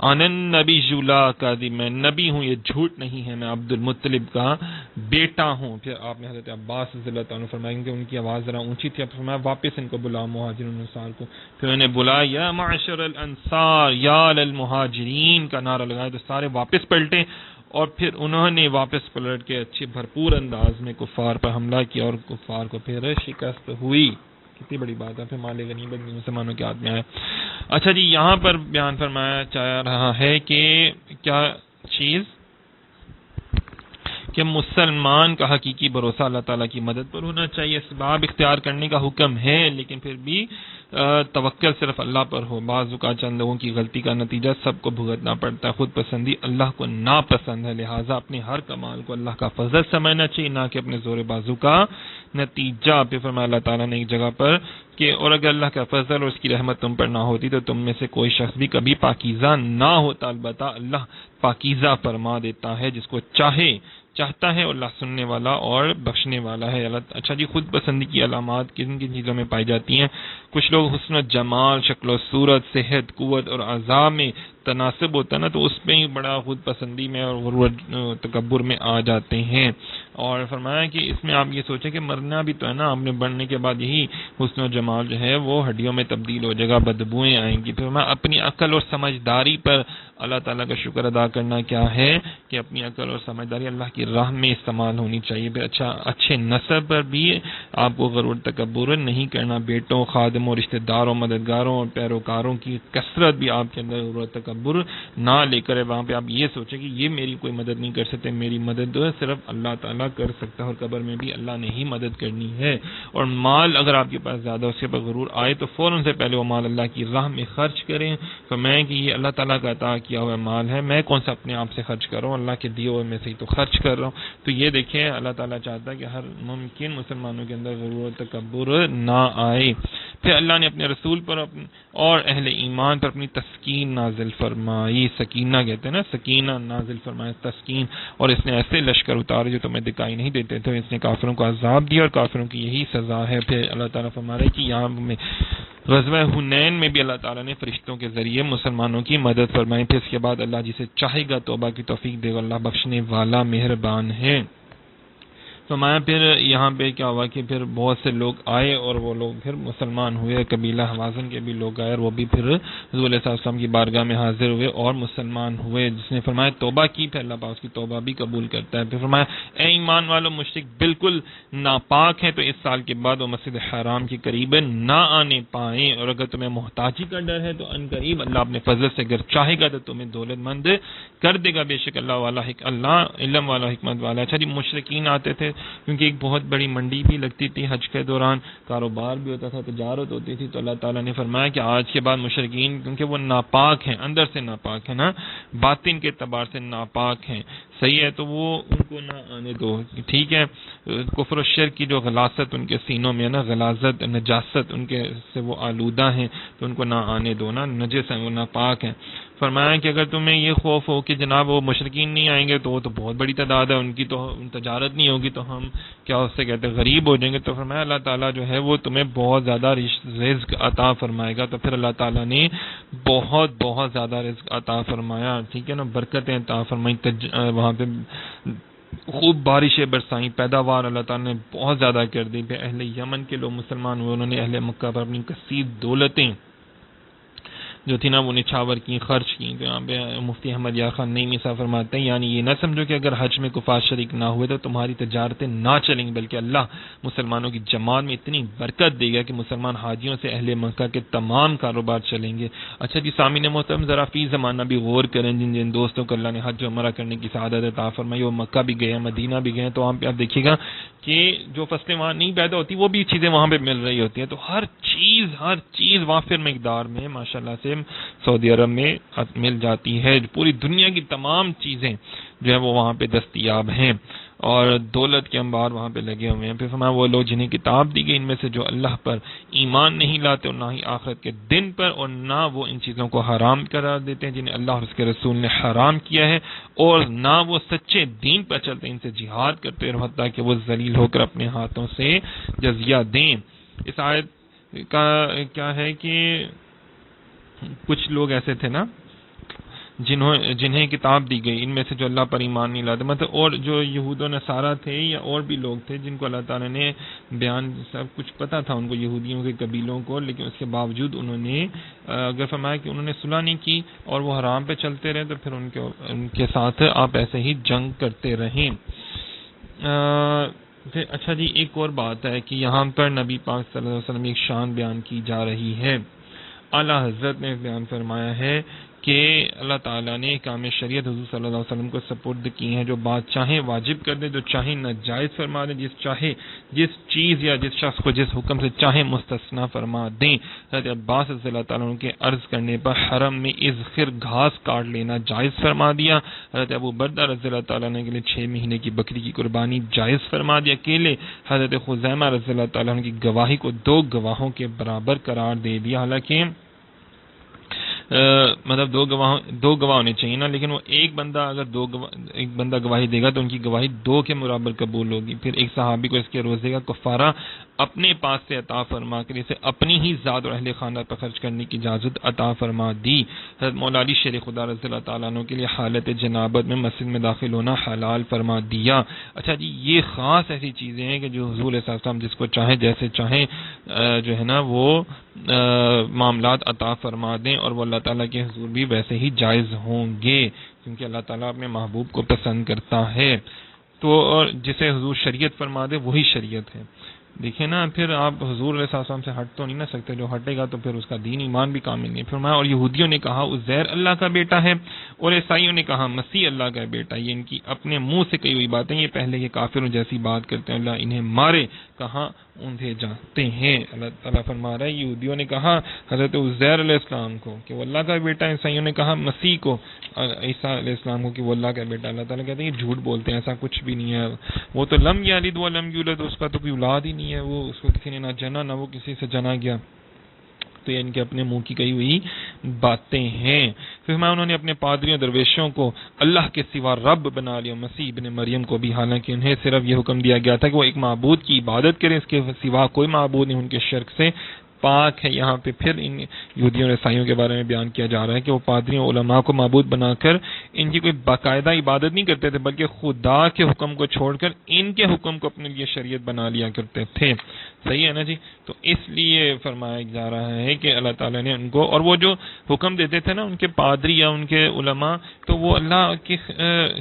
آنن نبی جولا کاذب، میں نبی ہوں، یہ جھوٹ نہیں ہے، میں عبد المطلب کا بیٹا ہوں. پھر آپ نے حضرت عباس رضی اللہ تعالیٰ فرمائیں کہ ان کی آواز ذرا اونچی تھی. اب فرمایا واپس ان کو بلاؤ، مہاجرین انصار کو. پھر انہیں بلایا یا معشر الانصار یا للمہاجرین کا نعرہ لگایا. تو سارے واپس پلٹے اور پھر انہوں نے واپس پلٹ کے اچھے بھرپور انداز میں کفار پر حملہ کیا اور کفار کو پھر شکست ہوئی. کتنی بڑی بات ہے. پھر مال غنیمت بھی مسلمانوں کے ہاتھ میں آیا. اچھا جی، یہاں پر بیان فرمایا جا رہا ہے کہ کیا چیز کہ مسلمان کا حقیقی بھروسہ اللہ تعالیٰ کی مدد پر ہونا چاہیے. اسباب اختیار کرنے کا حکم ہے لیکن پھر بھی توکل صرف اللہ پر ہو. بعض اوقات چند لوگوں کی غلطی کا نتیجہ سب کو بھگتنا پڑتا ہے. خود پسندی اللہ کو ناپسند ہے، لہٰذا اپنے ہر کمال کو اللہ کا فضل سمجھنا چاہیے، نہ کہ اپنے زور بازو کا نتیجہ. پھر فرمایا اللہ تعالیٰ نے ایک جگہ پر کہ اور اگر اللہ کا فضل اور اس کی رحمت تم پر نہ ہوتی تو تم میں سے کوئی شخص بھی کبھی پاکیزہ نہ ہوتا. البتہ اللہ پاکیزہ فرما دیتا ہے جس کو چاہتا ہے، اور اللہ سننے والا اور بخشنے والا ہے. اچھا جی، خود پسندی کی علامات کن کن چیزوں میں پائی جاتی ہیں؟ کچھ لوگ حسن و جمال، شکل و صورت، صحت، قوت اور اعضاء میں تناسب ہوتا ہے نا تو اس میں ہی بڑا خود پسندی میں اور غرور تکبر میں آ جاتے ہیں. اور فرمایا کہ اس میں آپ یہ سوچیں کہ مرنا بھی تو ہے نا، آپ نے بڑھنے کے بعد یہی حسن و جمال جو ہے وہ ہڈیوں میں تبدیل ہو جائے گا، بدبوئیں آئیں گی. پھر فرمایا اپنی عقل اور سمجھداری پر اللہ تعالیٰ کا شکر ادا کرنا کیا ہے کہ اپنی عقل اور سمجھداری اللہ کی راہ میں استعمال ہونی چاہیے. پھر اچھے نسب پر بھی آپ کو غرور تکبر نہیں کرنا. بیٹوں، خادموں، رشتہ داروں، مددگاروں اور پیروکاروں کی کثرت بھی آپ کے اندر غرور تکبر نہ لے کر وہاں پہ آپ یہ سوچیں کہ یہ میری کوئی مدد نہیں کر سکتے، میری مدد صرف اللہ تعالیٰ کر سکتا ہے، اور قبر میں بھی اللہ نے ہی مدد کرنی ہے. اور مال اگر آپ کے پاس زیادہ اس کے پر غرور آئے تو فوراً سے پہلے وہ مال اللہ کی راہ میں خرچ کریں. فرمائیں کہ یہ اللہ تعالیٰ کا عطا کیا ہوا مال ہے، میں کون سا اپنے آپ سے خرچ کر رہا ہوں، اللہ کے دیے ہوئے میں سے ہی تو خرچ کر رہا ہوں. تو یہ دیکھیں اللہ تعالیٰ چاہتا ہے کہ ہر ممکن مسلمانوں کے اندر غرور تکبر نہ آئے. پھر اللہ نے اپنے رسول پر اور اہل ایمان پر اپنی تسکین نازل فرمائی. سکینہ کہتے ہیں نا، سکینہ نازل فرمایا، تسکین. اور اس نے ایسے لشکر اتارے جو تمہیں دکھائی نہیں دیتے تھے. اس نے کافروں کو عذاب دیا اور کافروں کی یہی سزا ہے. پھر اللہ تعالیٰ فرما رہے کہ یہاں میں غزوہ حنین میں بھی اللہ تعالیٰ نے فرشتوں کے ذریعے مسلمانوں کی مدد فرمائی. پھر اس کے بعد اللہ جسے چاہے گا توبہ کی توفیق دے گا. اللہ بخشنے والا مہربان ہے. فرمایا پھر یہاں پہ کیا ہوا کہ پھر بہت سے لوگ آئے اور وہ لوگ پھر مسلمان ہوئے. قبیلہ حوازن کے بھی لوگ آئے اور وہ بھی پھر حضور علیہ السلام کی بارگاہ میں حاضر ہوئے اور مسلمان ہوئے. جس نے فرمایا توبہ کی پھر اللہ پاک اس کی توبہ بھی قبول کرتا ہے. پھر فرمایا اے ایمان والو، مشرک بالکل ناپاک ہیں تو اس سال کے بعد وہ مسجد حرام کے قریب نہ آنے پائیں. اور اگر تمہیں محتاجی کا ڈر ہے تو ان قریب اللہ اپنے فضل سے اگر چاہے گا تو تمہیں دولت مند کر دے گا. بے شک اللہ والا علم والا حکمت والا. اچھا جی، مشرکین آتے تھے کیونکہ ایک بہت بڑی منڈی بھی لگتی تھی حج کے دوران، کاروبار بھی ہوتا تھا، تجارت ہوتی تھی. تو اللہ تعالیٰ نے فرمایا کہ آج کے بعد مشرکین کیونکہ وہ ناپاک ہیں، اندر سے ناپاک ہے نا، باطن کے اعتبار سے ناپاک ہیں، صحیح ہے، تو وہ ان کو نہ آنے دو. ٹھیک ہے، کفر و شرک کی جو غلاظت ان کے سینوں میں ہے نا، غلاظت نجاست ان کے سے وہ آلودہ ہیں، تو ان کو نہ آنے دو نا، نجس ہیں وہ، ناپاک ہیں. فرمایا کہ اگر تمہیں یہ خوف ہو کہ جناب وہ مشرکین نہیں آئیں گے تو وہ تو بہت بڑی تعداد ہے، ان کی تو تجارت نہیں ہوگی تو ہم کیا اس سے کہتے ہیں غریب ہو جائیں گے. تو فرمایا اللہ تعالیٰ جو ہے وہ تمہیں بہت زیادہ رزق عطا فرمائے گا. تو پھر اللہ تعالیٰ نے بہت بہت زیادہ رزق عطا فرمایا. ٹھیک ہے نا، برکتیں عطا فرمائیں، وہاں پہ خوب بارشیں برسائیں، پیداوار اللہ تعالیٰ نے بہت زیادہ کر دی. پھر اہل یمن کے لوگ مسلمان ہوئے، انہوں نے اہل مکہ پر اپنی کثیر دولتیں جو تھی نا وہ نچھاور کی، خرچ کی. تو یہاں پہ مفتی احمد یار خان نعیمی صاحب فرماتے ہیں یعنی یہ نہ سمجھو کہ اگر حج میں کفار شریک نہ ہوئے تو تمہاری تجارتیں نہ چلیں گی، بلکہ اللہ مسلمانوں کی جماعت میں اتنی برکت دے گا کہ مسلمان حاجیوں سے اہل مکہ کے تمام کاروبار چلیں گے. اچھا جی سامعین محترم، ذرا فی زمانہ بھی غور کریں، جن جن دوستوں کو اللہ نے حج عمرہ کرنے کی سعادت عطا فرمائی، وہ مکہ بھی گئے، مدینہ بھی گئے، تو وہاں پہ آپ دیکھیے گا کہ جو فصلیں وہاں نہیں پیدا ہوتی وہ بھی چیزیں وہاں پہ مل رہی ہوتی ہیں. تو ہر چیز وافر مقدار میں ماشاءاللہ سے سعودی عرب میں مل جاتی ہے. پوری دنیا کی تمام چیزیں جو ہے وہ وہاں پہ دستیاب ہیں اور دولت کے انبار وہاں پہ لگے ہوئے ہیں. پھر فرمایا وہ لوگ جنہیں کتاب دی گئی ان میں سے جو اللہ پر ایمان نہیں لاتے اور نہ ہی آخرت کے دن پر، اور نہ وہ ان چیزوں کو حرام قرار دیتے ہیں جنہیں اللہ اور اس کے رسول نے حرام کیا ہے، اور نہ وہ سچے دین پر چلتے ان سے جہاد کرتے اور حتیٰ کہ وہ ذلیل ہو کر اپنے ہاتھوں سے جزیہ دیں. اس آیت کا کیا ہے کہ کچھ لوگ ایسے تھے نا جنہیں کتاب دی گئی ان میں سے جو اللہ پر ایمان نہیں لاتے، مطلب اور جو یہود و نصارہ تھے یا اور بھی لوگ تھے جن کو اللہ تعالیٰ نے بیان سب کچھ پتا تھا ان کو، یہودیوں کے قبیلوں کو، لیکن اس کے باوجود انہوں نے اگر فرمایا کہ انہوں نے صلح نہیں کی اور وہ حرام پہ چلتے رہے تو پھر ان کے ساتھ آپ ایسے ہی جنگ کرتے رہیں. اچھا جی ایک اور بات ہے کہ یہاں پر نبی پاک صلی اللہ علیہ وسلم ایک شان بیان کی جا رہی ہے. اعلیٰ حضرت نے بیان فرمایا ہے کہ اللہ تعالیٰ نے کام شریعت حضور صلی اللہ علیہ وسلم کو سپرد کی ہیں، جو بات چاہیں واجب کر دے، جو چاہیں ناجائز فرما دیں، جس چیز یا جس شخص کو جس حکم سے چاہیں مستثنا فرما دیں. حضرت عباس رضی اللہ تعالیٰ عنہ کے عرض کرنے پر حرم میں اذخر گھاس کاٹ لینا جائز فرما دیا. حضرت ابو بردہ رضی اللہ تعالیٰ عنہ کے لیے 6 مہینے کی بکری کی قربانی جائز فرما دیا. اکیلے حضرت خزیمہ رضی اللہ تعالیٰ عنہ کی گواہی کو 2 گواہوں کے برابر قرار دے دیا. حالانکہ مطلب 2 گواہ ہونے چاہیے نا، لیکن وہ ایک بندہ گواہی دے گا تو ان کی گواہی 2 کے برابر قبول ہوگی. پھر ایک صحابی کو اس کے روزے کا کفارہ اپنے پاس سے عطا فرما کر اسے اپنی ہی ذات اور اہل خانہ پر خرچ کرنے کی اجازت عطا فرما دی. حضرت مولا علی شیر خدا رضی اللہ تعالیٰ عنہ کے لیے حالت جنابت میں مسجد میں داخل ہونا حلال فرما دیا. اچھا جی یہ خاص ایسی چیزیں ہیں کہ جو حضور صلی اللہ علیہ وسلم جس کو چاہیں جیسے چاہیں جو ہے نا وہ معاملات عطا فرما دیں اور وہ اللہ تعالیٰ کے حضور بھی ویسے ہی جائز ہوں گے، کیونکہ اللہ تعالیٰ اپنے محبوب کو پسند کرتا ہے. تو جسے حضور شریعت فرما دے وہی شریعت ہے. دیکھیں نا پھر آپ حضور علیہ السلام سے ہٹ تو نہیں نہ سکتے، جو ہٹے گا تو پھر اس کا دین ایمان بھی کامل نہیں. فرمایا اور یہودیوں نے کہا عزیر اللہ کا بیٹا ہے اور عیسائیوں نے کہا مسیح اللہ کا بیٹا. یہ ان کی اپنے منہ سے کہی ہوئی باتیں، یہ پہلے کے کافروں جیسی بات کرتے ہیں، اللہ انہیں مارے کہاں اونھے جاتے ہیں. اللہ تعالیٰ فرما رہا ہے یہودیوں نے کہا حضرت عزیر علیہ السلام کو کہ وہ اللہ کا بیٹا ہے، عیسائیوں نے کہا مسیح کو عیسیٰ علیہ السلام کو کہ وہ اللہ کا بیٹا. اللہ تعالیٰ کہتے ہیں یہ جھوٹ بولتے ہیں، ایسا کچھ بھی نہیں ہے. وہ تو لم یلد ولم یولد، اس کا تو کوئی اولاد ہی نہیں ہے، وہ اس کو کسی نے نہ جنا نہ وہ کسی سے جنا گیا. تو یہ ان کے اپنے منہ کی کہی ہوئی باتیں ہیں. پھر انہوں نے اپنے پادریوں درویشوں کو اللہ کے سوا رب بنا لیا، مسیح ابن مریم کو بھی، حالانکہ انہیں صرف یہ حکم دیا گیا تھا کہ وہ ایک معبود کی عبادت کریں، اس کے سوا کوئی معبود نہیں ان کے شرک سے پاک ہے. یہاں پہ پھر ان یہودیوں اور عیسائیوں کے بارے میں بیان کیا جا رہا ہے کہ وہ پادریوں علماء کو معبود بنا کر ان کی کوئی باقاعدہ عبادت نہیں کرتے تھے، بلکہ خدا کے حکم کو چھوڑ کر ان کے حکم کو اپنے لیے شریعت بنا لیا کرتے تھے. صحیح ہے نا جی. تو اس لیے فرمایا جا رہا ہے کہ اللہ تعالیٰ نے ان کو، اور وہ جو حکم دیتے تھے نا ان کے پادری یا ان کے علماء، تو وہ اللہ کی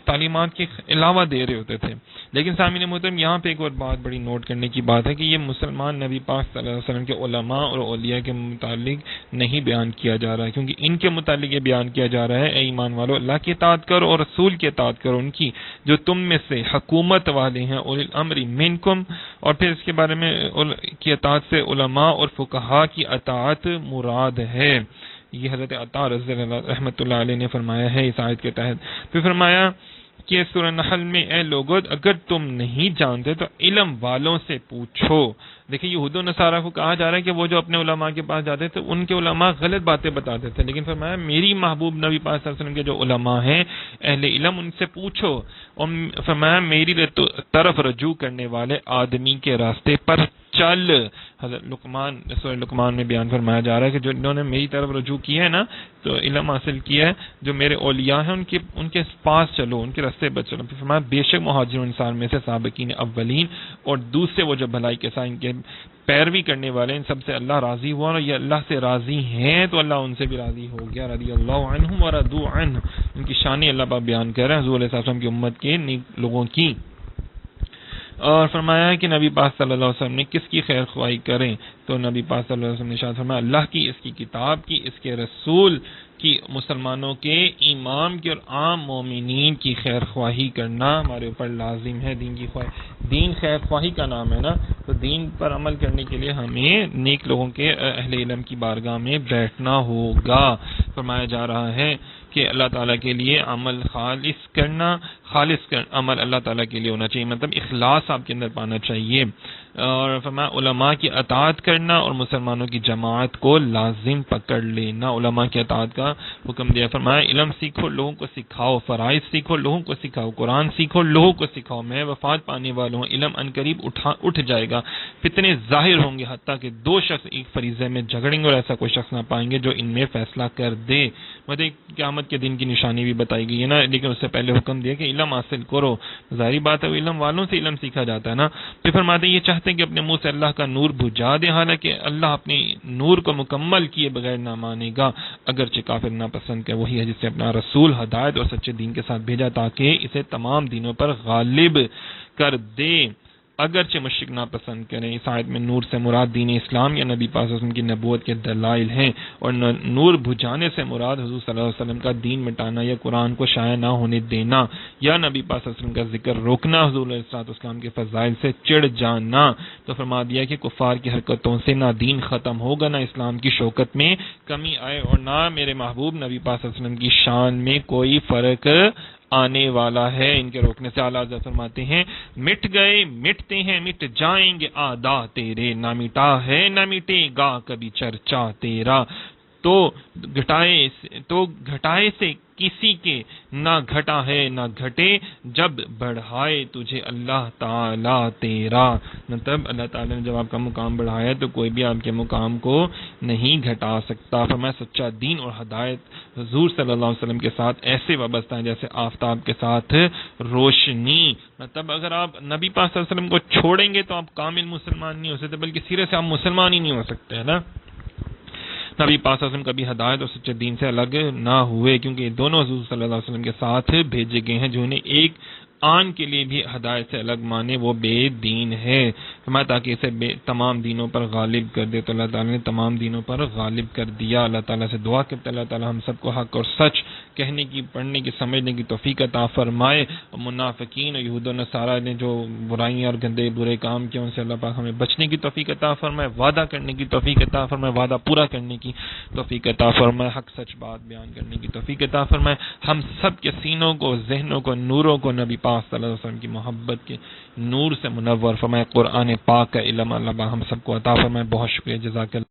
تعلیمات کے علاوہ دے رہے ہوتے تھے. لیکن سامعین محترم، یہاں پہ ایک اور بات بڑی نوٹ کرنے کی بات ہے کہ یہ مسلمان نبی پاک صلی اللہ علیہ وسلم کے علماء اور اولیاء کے متعلق نہیں بیان کیا جا رہا ہے، کیونکہ ان کے متعلق یہ بیان کیا جا رہا ہے اے ایمان والو اللہ کی اطاعت کرو اور رسول کی اطاعت کرو، ان کی جو تم میں سے حکومت والے ہیں اولی الامر منکم، اور پھر اس کے بارے میں کی اطاعت سے علماء اور فقہاء کی اطاعت مراد ہے. یہ حضرت عطا رضی اللہ رحمۃ اللہ علیہ نے فرمایا ہے اس آیت کے تحت. پھر فرمایا کہ سورہ نحل میں اے لوگو اگر تم نہیں جانتے تو علم والوں سے پوچھو. دیکھیں یہود و نصارہ کو کہا جا رہا ہے کہ وہ جو اپنے علماء کے پاس جاتے تھے ان کے علماء غلط باتیں بتاتے تھے، لیکن فرمایا میری محبوب نبی پاک صلی اللہ علیہ وسلم کے جو علماء ہیں اہل علم ان سے پوچھو، اور فرمایا میری طرف رجوع کرنے والے آدمی کے راستے پر چل. حضرت لقمان سورہ لقمان میں بیان فرمایا جا رہا ہے کہ جو انہوں نے میری طرف رجوع کیا ہے نا، تو علم حاصل کیا ہے، جو میرے اولیاء ہیں ان کے پاس چلو، ان کے راستے پر چلو. پھر فرمایا بے شک مہاجرون انسان میں سے سابقین اولین اور دوسرے وہ جو بھلائی کے ساتھ ان کے پیروی کرنے والے ان سب سے اللہ راضی ہوا، اور یہ اللہ سے راضی ہیں تو اللہ ان سے بھی راضی ہو گیا. رضی اللہ عنہم ورضوا عنہ، ان کی شان اللہ پاک بیان کر رہے ہیں حضور علیہ السلام کی امت کے نیک لوگوں کی. اور فرمایا ہے کہ نبی پاک صلی اللہ علیہ وسلم نے کس کی خیر خواہی کریں، تو نبی پاک صلی اللہ علیہ وسلم نے ارشاد فرمایا اللہ کی، اس کی کتاب کی، اس کے رسول کی، مسلمانوں کے امام کی اور عام مومنین کی خیر خواہی کرنا ہمارے اوپر لازم ہے. دین کی دین خیر خواہی کا نام ہے نا، تو دین پر عمل کرنے کے لیے ہمیں نیک لوگوں کے اہل علم کی بارگاہ میں بیٹھنا ہوگا. فرمایا جا رہا ہے کہ اللہ تعالیٰ کے لیے عمل خالص عمل اللہ تعالیٰ کے لیے ہونا چاہیے، مطلب اخلاص آپ کے اندر پانا چاہیے. اور فرمایا علماء کی اطاعت کرنا اور مسلمانوں کی جماعت کو لازم پکڑ لینا. علماء کی اطاعت کا حکم دیا. فرمایا علم سیکھو، لوگوں کو سکھاؤ، فرائض سیکھو، لوگوں کو سکھاؤ، قرآن سیکھو، لوگوں کو سکھاؤ. میں وفات پانے والوں ہوں، علم عنقریب اٹھ جائے گا، فتنے ظاہر ہوں گے، حتیٰ کہ دو شخص ایک فریضے میں جھگڑیں گے اور ایسا کوئی شخص نہ پائیں گے جو ان میں فیصلہ کر دے. مطلب قیامت کے دن کی نشانی بھی بتائی گئی ہے نا، لیکن اس سے پہلے حکم دیا کہ علم حاصل کرو. ظاہری بات ہے وہ علم والوں سے علم سیکھا جاتا ہے نا. پھر فرماتے ہیں یہ چاہتے ہیں کہ اپنے منہ سے اللہ کا نور بجھا دے، حالانکہ اللہ اپنے نور کو مکمل کیے بغیر نہ مانے گا، اگرچہ کافر نہ پسند کہ وہی ہے جس سے اپنا رسول ہدایت اور سچے دین کے ساتھ بھیجا تاکہ اسے تمام دینوں پر غالب کر دے، اگرچہ مشرک ناپسند کریں. اس آیت میں نور سے مراد دین اسلام یا نبی پاک صلی اللہ علیہ وسلم کی نبوت کے دلائل ہیں، اور نور بجھانے سے مراد حضور صلی اللہ علیہ وسلم کا دین مٹانا یا قرآن کو شائع نہ ہونے دینا یا نبی پاک صلی اللہ علیہ وسلم کا ذکر روکنا، حضور علیہ السلام کے فضائل سے چڑ جانا. تو فرما دیا کہ کفار کی حرکتوں سے نہ دین ختم ہوگا، نہ اسلام کی شوکت میں کمی آئے، اور نہ میرے محبوب نبی پاک صلی اللہ علیہ وسلم کی شان میں کوئی فرق آنے والا ہے. ان کے روکنے سے اعلیٰ حضرت فرماتے ہیں مٹ گئے، مٹتے ہیں، مٹ جائیں گے آدا تیرے، نہ مٹا ہے نہ مٹے گا کبھی چرچا تیرا. تو گھٹائے سے کسی کے نہ گھٹا ہے نہ گھٹے، جب بڑھائے تجھے اللہ تعالیٰ تیرا. مطلب اللہ تعالیٰ نے جب آپ کا مقام بڑھایا تو کوئی بھی آپ کے مقام کو نہیں گھٹا سکتا. فرمایا سچا دین اور ہدایت حضور صلی اللہ علیہ وسلم کے ساتھ ایسے وابستہ ہیں جیسے آفتاب کے ساتھ روشنی. مطلب اگر آپ نبی پاک صلی اللہ علیہ وسلم کو چھوڑیں گے تو آپ کامل مسلمان نہیں ہو سکتے، بلکہ سرے سے آپ مسلمان ہی نہیں ہو سکتے، ہے نا. نبی پاک صلی اللہ علیہ وسلم کبھی ہدایت اور سچے دین سے الگ نہ ہوئے، کیونکہ یہ دونوں حضور صلی اللہ علیہ وسلم کے ساتھ بھیجے گئے ہیں. جو انہیں ایک آن کے لیے بھی ہدایت سے الگ مانے وہ بے دین ہے. فرمایا تاکہ اسے تمام دینوں پر غالب کر دے، تو اللہ تعالیٰ نے تمام دینوں پر غالب کر دیا. اللہ تعالیٰ سے دعا کرتے اللہ تعالیٰ ہم سب کو حق اور سچ کہنے کی، پڑھنے کی، سمجھنے کی توفیق عطا فرمائے. اور منافقین اور یہود و نصارہ نے جو برائیاں اور گندے برے کام کیے ان سے اللہ پاک ہمیں بچنے کی توفیق عطا فرمائے، وعدہ کرنے کی توفیق عطا فرمائے، وعدہ پورا کرنے کی توفیق عطا فرمائے، حق سچ بات بیان کرنے کی توفیق عطا فرمائے. ہم سب کے سینوں کو، ذہنوں کو، نوروں کو نبی پاک صلی اللہ علیہ وسلم کی محبت کے نور سے منور فرمائے. قرآن پاک کا علم اللہ ہم سب کو عطا فرمائے. بہت شکریہ، جزاک اللہ.